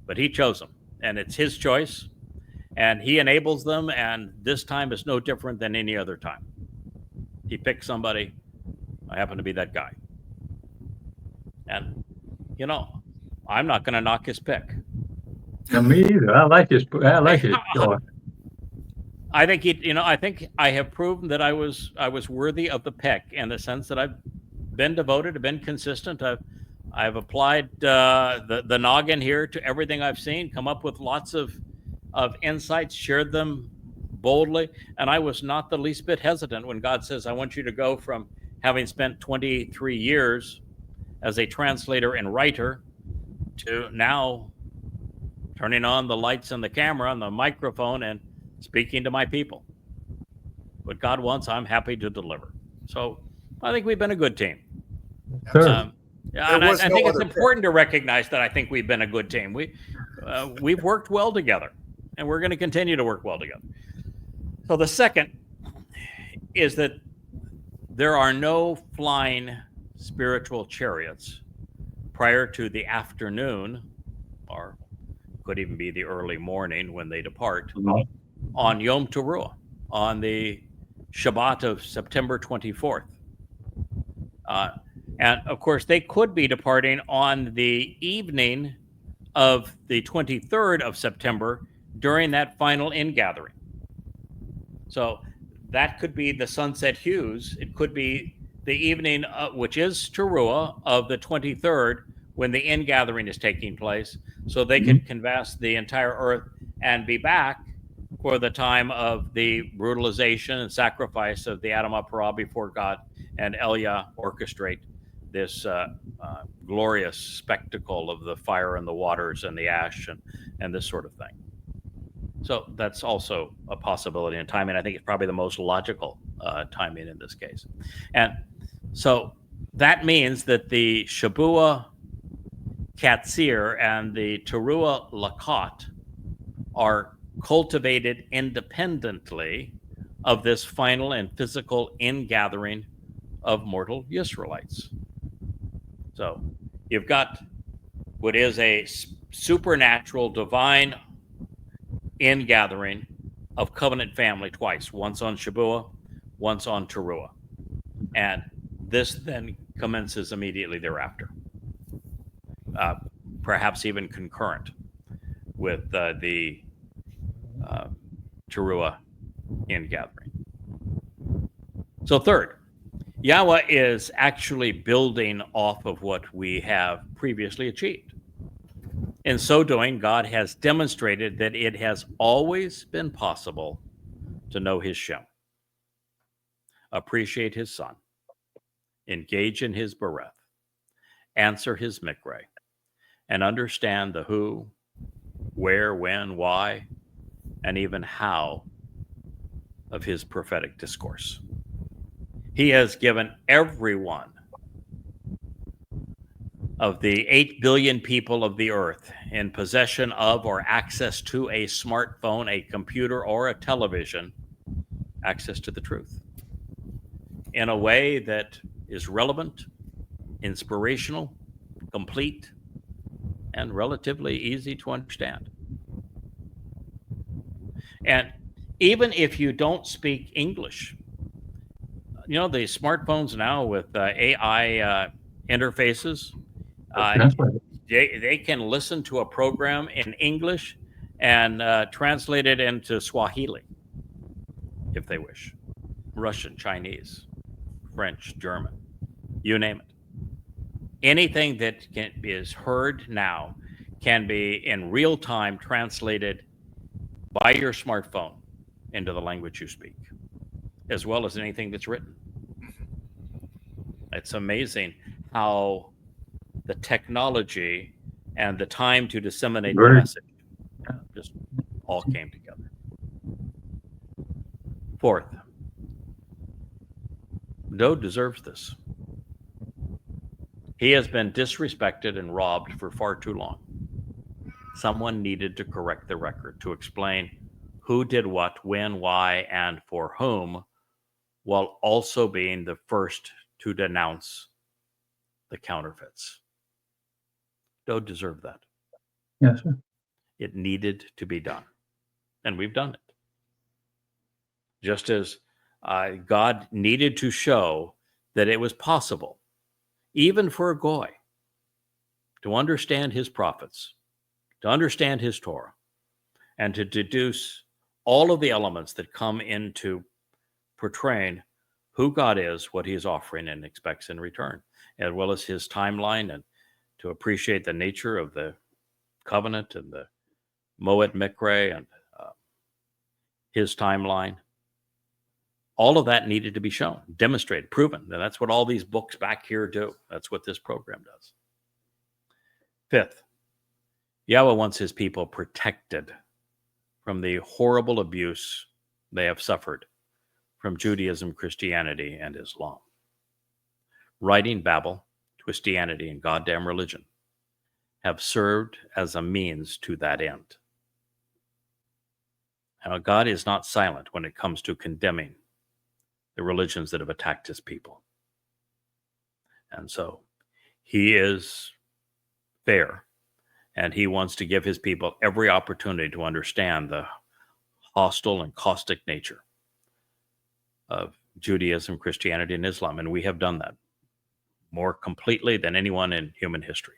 but he chose them, and it's his choice, and he enables them, and this time is no different than any other time. He picked somebody. I happen to be that guy. And, I'm not going to knock his pick. Yeah, me either. I like his choice. I think I think I have proven that I was worthy of the pick in the sense that I've been devoted, I've been consistent. I've applied the noggin here to everything I've seen, come up with lots of insights, shared them boldly, and I was not the least bit hesitant when God says, I want you to go from having spent 23 years as a translator and writer to now turning on the lights and the camera and the microphone and speaking to my people. What God wants, I'm happy to deliver. So I think we've been a good team. Sure. And I think it's important to recognize that I think we've been a good team. We've worked well together, and we're going to continue to work well together. So the second is that there are no flying spiritual chariots prior to the afternoon, or could even be the early morning when they depart, on Yom Towrah, on the Shabat of September 24th. And of course, they could be departing on the evening of the 23rd of September during that final ingathering. So that could be the sunset hues. It could be the evening, which is Teruah, of the 23rd, when the ingathering is taking place, so they can canvass the entire earth and be back for the time of the brutalization and sacrifice of the Adam Parah before God, and Elia orchestrate this glorious spectacle of the fire and the waters and the ash and this sort of thing. So that's also a possibility in timing. I think it's probably the most logical timing in this case. And so that means that the Shabua Katsir and the Teruah Lakot are cultivated independently of this final and physical ingathering of mortal Israelites. So you've got what is a supernatural, divine ingathering of covenant family twice, once on Shabua, once on Teruah. And this then commences immediately thereafter, perhaps even concurrent with the Teruah ingathering. So third, Yahweh is actually building off of what we have previously achieved. In so doing, God has demonstrated that it has always been possible to know his Shem, appreciate his son, engage in his bereth, answer his mikre, and understand the who, where, when, why, and even how of his prophetic discourse. He has given every one of the 8 billion people of the earth in possession of or access to a smartphone, a computer, or a television, access to the truth in a way that is relevant, inspirational, complete, and relatively easy to understand. And even if you don't speak English, the smartphones now with AI interfaces, they can listen to a program in English and translate it into Swahili if they wish. Russian, Chinese, French, German, you name it. Anything that is heard now can be in real time translated by your smartphone into the language you speak, as well as anything that's written. It's amazing how the technology and the time to disseminate the message just all came together. Fourth, Dode deserves this. He has been disrespected and robbed for far too long. Someone needed to correct the record, to explain who did what, when, why, and for whom, while also being the first to denounce the counterfeits. Don't deserve that. Yes, sir. It needed to be done, and we've done it. Just as God needed to show that it was possible, even for a goy, to understand his prophets, to understand his Torah, and to deduce all of the elements that come into portraying who God is, what he is offering and expects in return, as well as his timeline, and to appreciate the nature of the covenant and the Moed Mikre and his timeline. All of that needed to be shown, demonstrated, proven. And that's what all these books back here do. That's what this program does. Fifth, Yahweh wants his people protected from the horrible abuse they have suffered from Judaism, Christianity, and Islam. Writing Babel, Twistianity, and goddamn religion have served as a means to that end. Now, God is not silent when it comes to condemning the religions that have attacked his people. And so he is fair, and he wants to give his people every opportunity to understand the hostile and caustic nature of Judaism, Christianity, and Islam. And we have done that more completely than anyone in human history.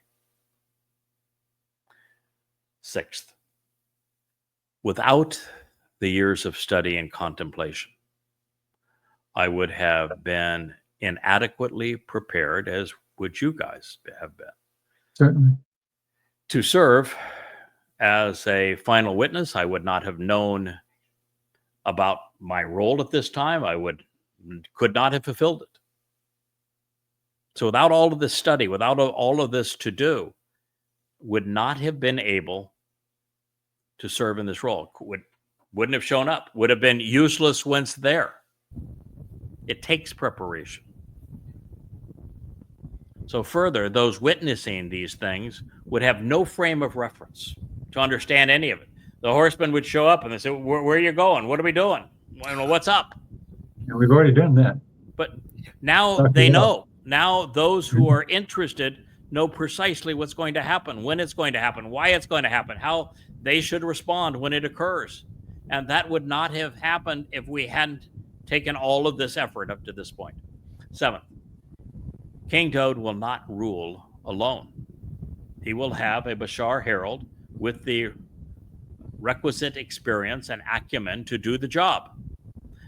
Sixth, without the years of study and contemplation, I would have been inadequately prepared, as would you guys have been. Certainly. To serve as a final witness. I would not have known about my role at this time. Could not have fulfilled it. So without all of this study, without all of this to do, would not have been able to serve in this role. Wouldn't have shown up. Would have been useless once there. It takes preparation. So further, those witnessing these things would have no frame of reference to understand any of it. The horsemen would show up and they say, where are you going? What are we doing? What's up? And we've already done that. But now they know. Now those who are interested know precisely what's going to happen, when it's going to happen, why it's going to happen, how they should respond when it occurs. And that would not have happened if we hadn't taken all of this effort up to this point. 7th, King Daud will not rule alone. He will have a Bashar herald with the requisite experience and acumen to do the job.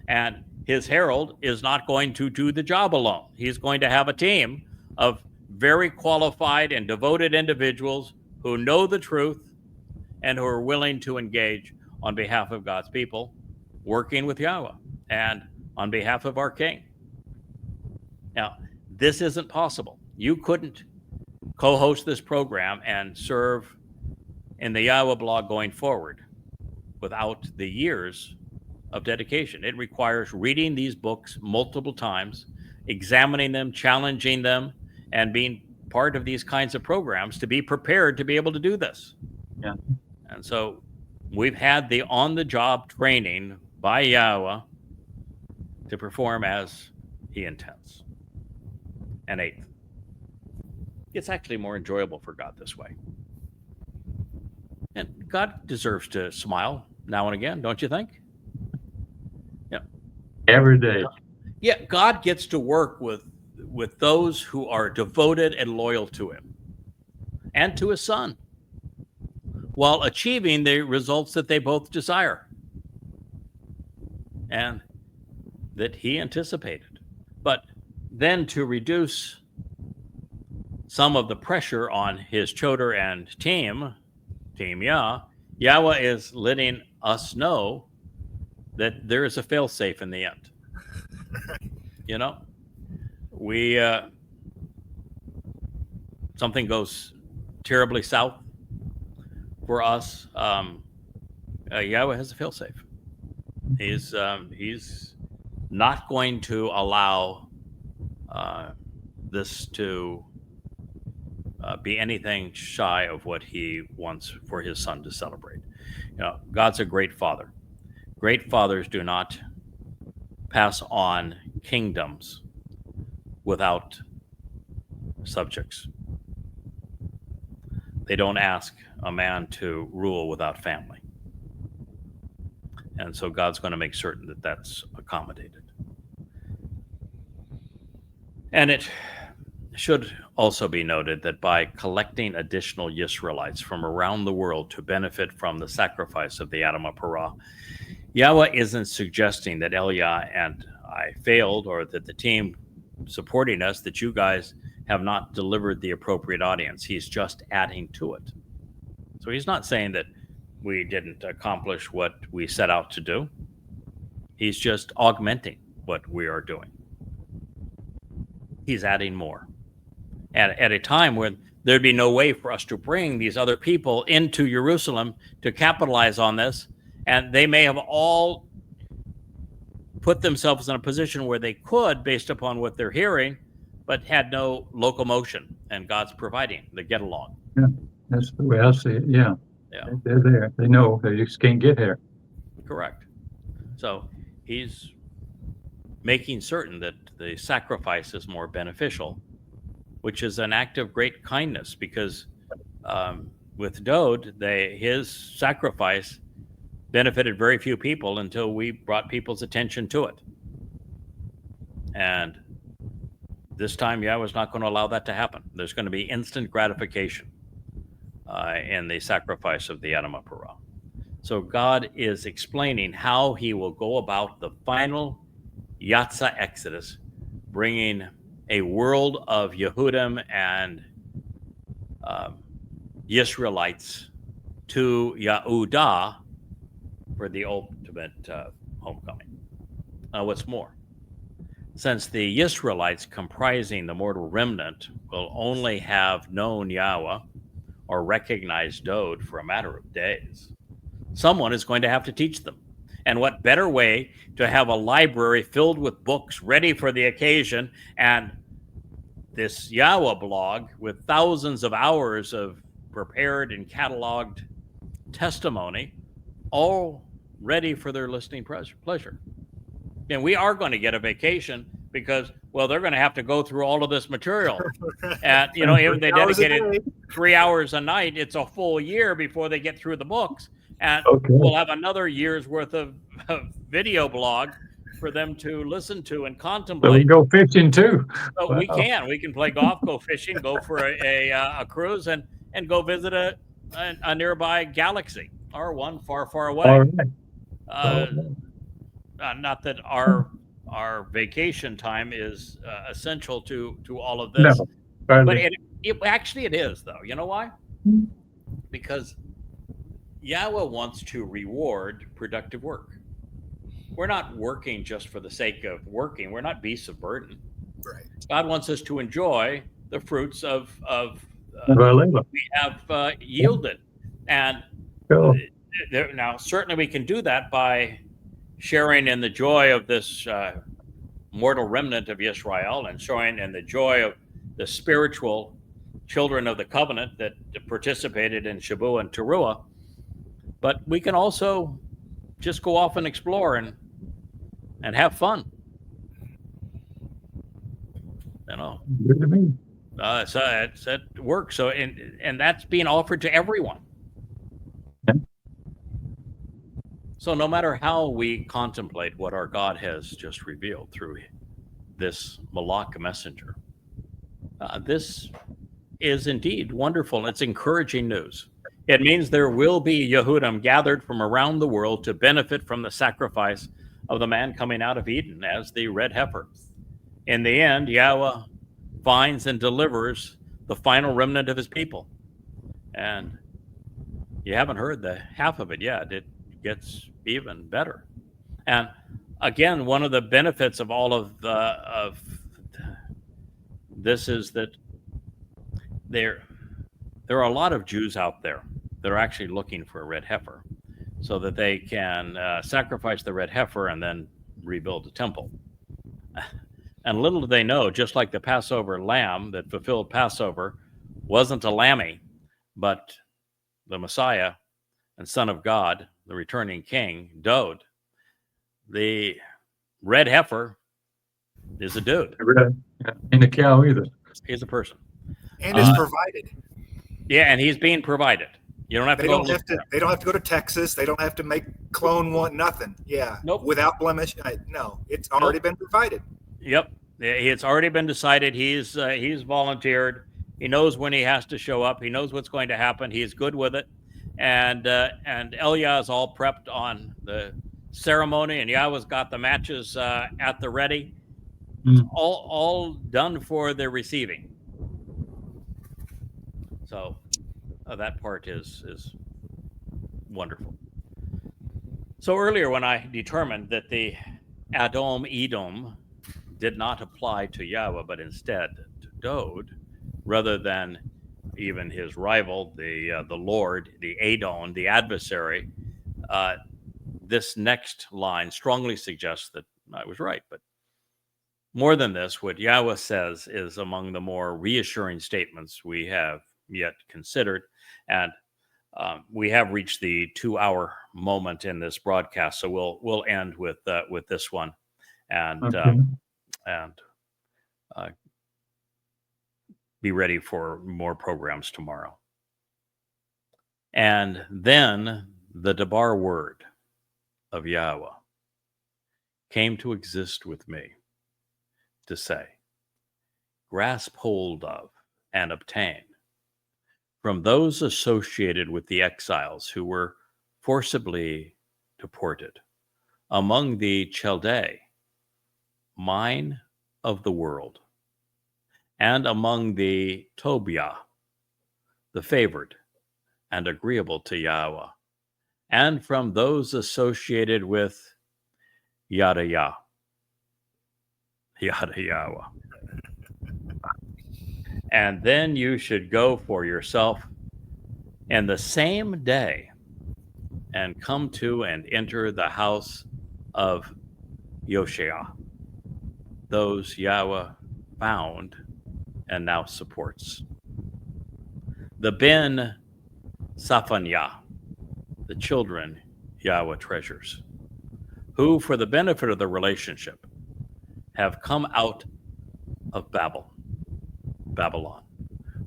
And his herald is not going to do the job alone. He's going to have a team of very qualified and devoted individuals who know the truth and who are willing to engage on behalf of God's people, working with Yahweh and on behalf of our King. Now, this isn't possible. You couldn't co-host this program and serve in the Yahowah blog going forward without the years of dedication. It requires reading these books multiple times, examining them, challenging them, and being part of these kinds of programs to be prepared to be able to do this. Yeah. And so we've had the on-the-job training by Yahowah to perform as he intends. And 8th, it's actually more enjoyable for God this way. And God deserves to smile now and again, don't you think? Yeah. Every day. Yeah, God gets to work with those who are devoted and loyal to him and to his son, while achieving the results that they both desire and that he anticipated. But then to reduce some of the pressure on his Choter and team Yah, Yahowah is letting us know that there is a fail-safe in the end. You know, something goes terribly south for us. Yahowah has a fail-safe. He's not going to allow this to be anything shy of what he wants for his son to celebrate. God's a great father. Great fathers do not pass on kingdoms without subjects. They don't ask a man to rule without family. And so God's going to make certain that that's accommodated. And it should also be noted that by collecting additional Yisraelites from around the world to benefit from the sacrifice of the Adamah Parah, Yahweh isn't suggesting that Elia and I failed, or that the team supporting us, that you guys have not delivered the appropriate audience. He's just adding to it. So he's not saying that we didn't accomplish what we set out to do. He's just augmenting what we are doing. He's adding more. At a time when there'd be no way for us to bring these other people into Jerusalem to capitalize on this, and they may have all put themselves in a position where they could, based upon what they're hearing, but had no locomotion, and God's providing the get along. Yeah, that's the way I see it. Yeah. They're there. They know they just can't get here. Correct. So he's making certain that the sacrifice is more beneficial, which is an act of great kindness, because with Dode, his sacrifice benefited very few people until we brought people's attention to it. And this time, Yahweh's not going to allow that to happen. There's going to be instant gratification in the sacrifice of the Adamah Parah. So God is explaining how he will go about the final Yatsa Exodus, bringing a world of Yehudim and Yisraelites to Yahudah for the ultimate homecoming. What's more, since the Yisraelites comprising the mortal remnant will only have known Yahweh or recognized Dode for a matter of days, someone is going to have to teach them. And what better way to have a library filled with books ready for the occasion, and this Yahowah blog with thousands of hours of prepared and cataloged testimony, all ready for their listening pleasure. And we are going to get a vacation because, well, they're going to have to go through all of this material. And, if they dedicated 3 hours a night, it's a full year before they get through the books. And we'll have another year's worth of video blog for them to listen to and contemplate. So we can go fishing too. So wow. We can play golf, go fishing, go for a cruise, and go visit a nearby galaxy, or one far, far away. All right. Not that our vacation time is essential to all of this, no, but it actually is, though. You know why? Because Yahweh wants to reward productive work. We're not working just for the sake of working. We're not beasts of burden. Right. God wants us to enjoy the fruits of we have yielded. And now, certainly we can do that by sharing in the joy of this mortal remnant of Israel, and showing in the joy of the spiritual children of the covenant that participated in Shabat and Towrah. But we can also just go off and explore and have fun. Good to me. So it's at work. So and that's being offered to everyone. Okay. So no matter how we contemplate what our God has just revealed through this Malach messenger, this is indeed wonderful. It's encouraging news. It means there will be Yehudim gathered from around the world to benefit from the sacrifice of the man coming out of Eden as the red heifer. In the end, Yahweh finds and delivers the final remnant of his people. And you haven't heard the half of it yet. It gets even better. And again, one of the benefits of all of this is that there are a lot of Jews out there that are actually looking for a red heifer so that they can sacrifice the red heifer and then rebuild the temple. And little do they know, just like the Passover lamb that fulfilled Passover wasn't a lammy, but the Messiah and Son of God, the returning King, Dode. The red heifer is a dude. Ain't a cow either. He's a person. And is provided. Yeah, and he's being provided. You don't have to They go don't have to. They don't have to go to Texas. They don't have to make clone one. Nothing. Yeah. Nope. Without blemish. No, it's already been provided. Yep. It's already been decided. He's volunteered. He knows when he has to show up. He knows what's going to happen. He's good with it. And Elia is all prepped on the ceremony, and Yahweh's got the matches at the ready. All done for the receiving. So that part is wonderful. So earlier, when I determined that the Edom did not apply to Yahweh, but instead to Dode, rather than even his rival, the Lord, the Adon, the adversary, this next line strongly suggests that I was right. But more than this, what Yahweh says is among the more reassuring statements we have yet considered. And we have reached the 2-hour moment in this broadcast, so we'll end with this one, and be ready for more programs tomorrow. And then the Debar word of Yahweh came to exist with me to say, grasp hold of and obtain from those associated with the exiles who were forcibly deported among the Chaldee, mine of the world, and among the Tobiah, the favored and agreeable to Yahweh, and from those associated with Yada Yahowah. And then you should go for yourself in the same day and come to and enter the house of Yoshua, those Yahweh found and now supports. The Ben Saphaniah, the children Yahweh treasures, who, for the benefit of the relationship, have come out of Babylon,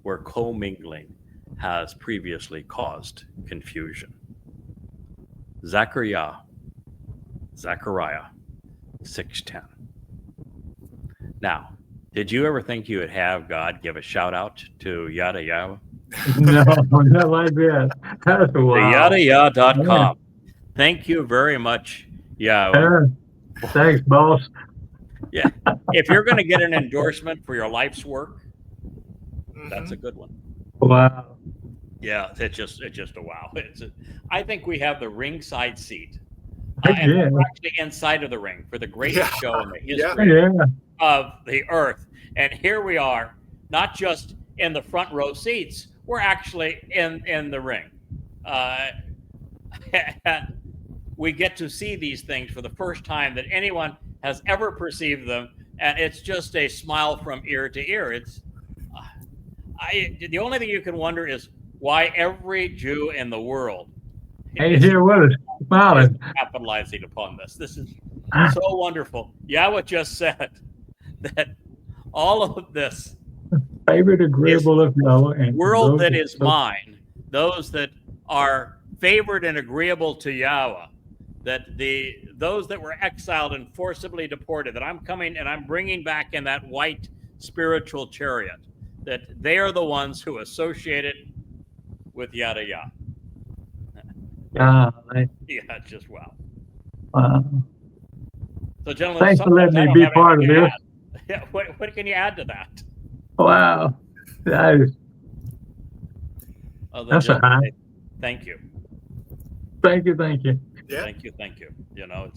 where commingling has previously caused confusion. Zechariah 6:10. Now, did you ever think you would have God give a shout out to Yada Yahowah? No, not like that. That's a wow. YadaYah.com. Thank you very much, Yahowah. Thanks, boss. Yeah. If you're going to get an endorsement for your life's work, that's a good one. Wow. Yeah, it's just a wow. I think we have the ringside seat. Yeah. And we're actually inside of the ring for the greatest show in the history of the earth. And here we are, not just in the front row seats, we're actually in the ring. And we get to see these things for the first time that anyone has ever perceived them. And it's just a smile from ear to ear. It's the only thing you can wonder is why every Jew in the world is here with us, smiling, capitalizing upon this. This is so wonderful. Yahweh just said that all of this favorite agreeable of Yahweh, and world that is mine, those that are favored and agreeable to Yahweh, that those that were exiled and forcibly deported, that I'm coming and I'm bringing back in that white spiritual chariot, that they are the ones who associated with Yada Yah. Yeah, just wow. Wow. So, gentlemen, thanks for letting me be part of this. Yeah, what can you add to that? Wow, that is. That's a high. Thank you. Thank you. Yeah. Thank you. You know,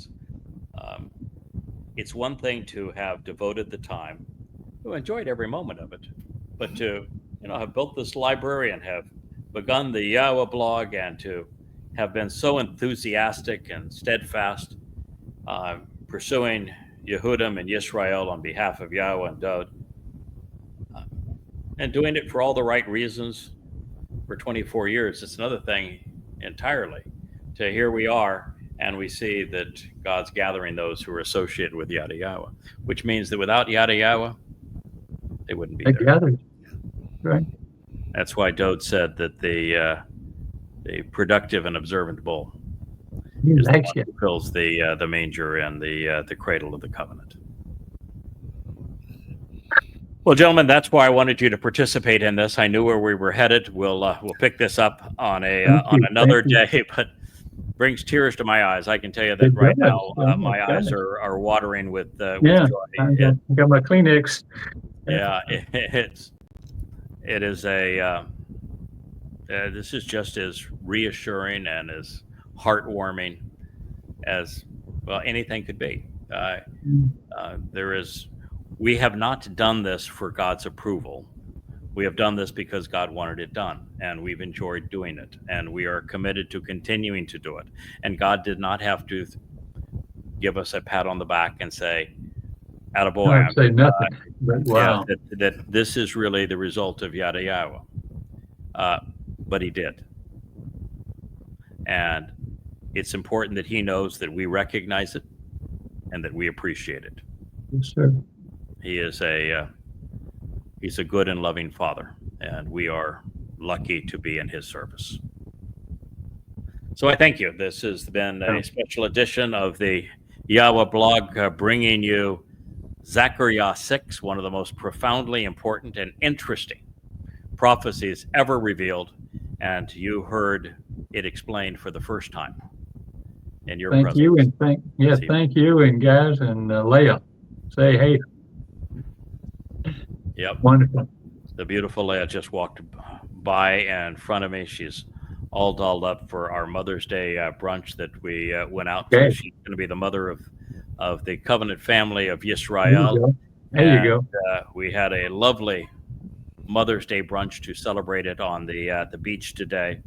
it's one thing to have devoted the time, to enjoyed every moment of it, but to have built this library and have begun the Yahowah blog and to have been so enthusiastic and steadfast pursuing Yehudim and Yisrael on behalf of Yahweh and Dode. And doing it for all the right reasons for 24 years. It's another thing entirely. To here we are, and we see that God's gathering those who are associated with Yada Yahowah, which means that without Yada Yahowah, they wouldn't be They there. gathered. Right. That's why Dode said that the productive and observant bull He is the likes one you. who fills the manger and the cradle of the covenant. Well, gentlemen, that's why I wanted you to participate in this. I knew where we were headed. We'll pick this up on another day, but brings tears to my eyes. I can tell you that right now, my eyes are watering with joy. I got my Kleenex. Yeah, it is this is just as reassuring and as heartwarming as well anything could be. We have not done this for God's approval. We have done this because God wanted it done, and we've enjoyed doing it, and we are committed to continuing to do it. And God did not have to give us a pat on the back and say, "Attaboy." Say nothing. But wow. Yeah, that this is really the result of Yada Yahowah. But he did. And it's important that he knows that we recognize it and that we appreciate it. Yes, sir. He is he's a good and loving father, and we are lucky to be in his service. So I thank you. This has been a special edition of the YAHOWAH blog, bringing you Zechariah 6, one of the most profoundly important and interesting prophecies ever revealed, and you heard it explained for the first time in your presence. Thank you, and guys, and Leah. Say hey. Yep. Wonderful. The beautiful Leah just walked by in front of me. She's all dolled up for our Mother's Day brunch that we went out to. She's going to be the mother of the covenant family of Yisrael. There you go. We had a lovely Mother's Day brunch to celebrate it on the beach today.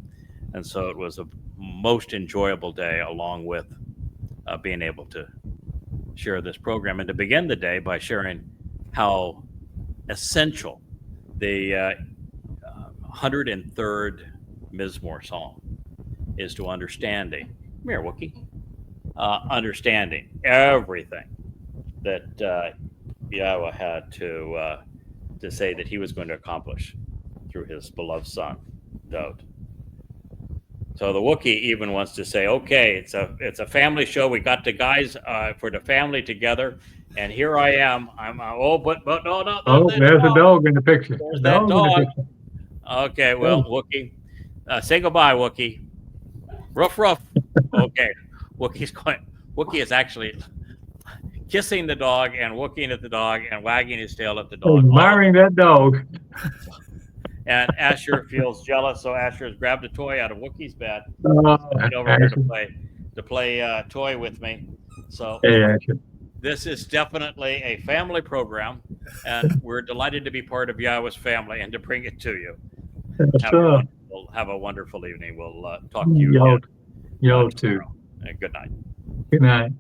And so it was a most enjoyable day, along with being able to share this program and to begin the day by sharing how essential the 103rd Mizmor Psalm is to understanding. Come here, Wookie. Understanding everything that Yahowah had to say that he was going to accomplish through his beloved son, Dode. So the Wookiee even wants to say, okay, it's a family show. We got the guys for the family together, and here I am. But no. Oh, there's a dog in the picture. There's that dog. Okay, well, Wookiee, say goodbye, Wookiee. Ruff. Okay, Wookiee is actually kissing the dog and looking at the dog and wagging his tail at the dog. Admiring that dog. And Asher feels jealous, so Asher has grabbed a toy out of Wookiee's bed, and over here to play toy with me. So this is definitely a family program, and we're delighted to be part of Yahowah's family and to bring it to you. Have a wonderful evening. We'll talk to you again. Yo too. Good night. Good night.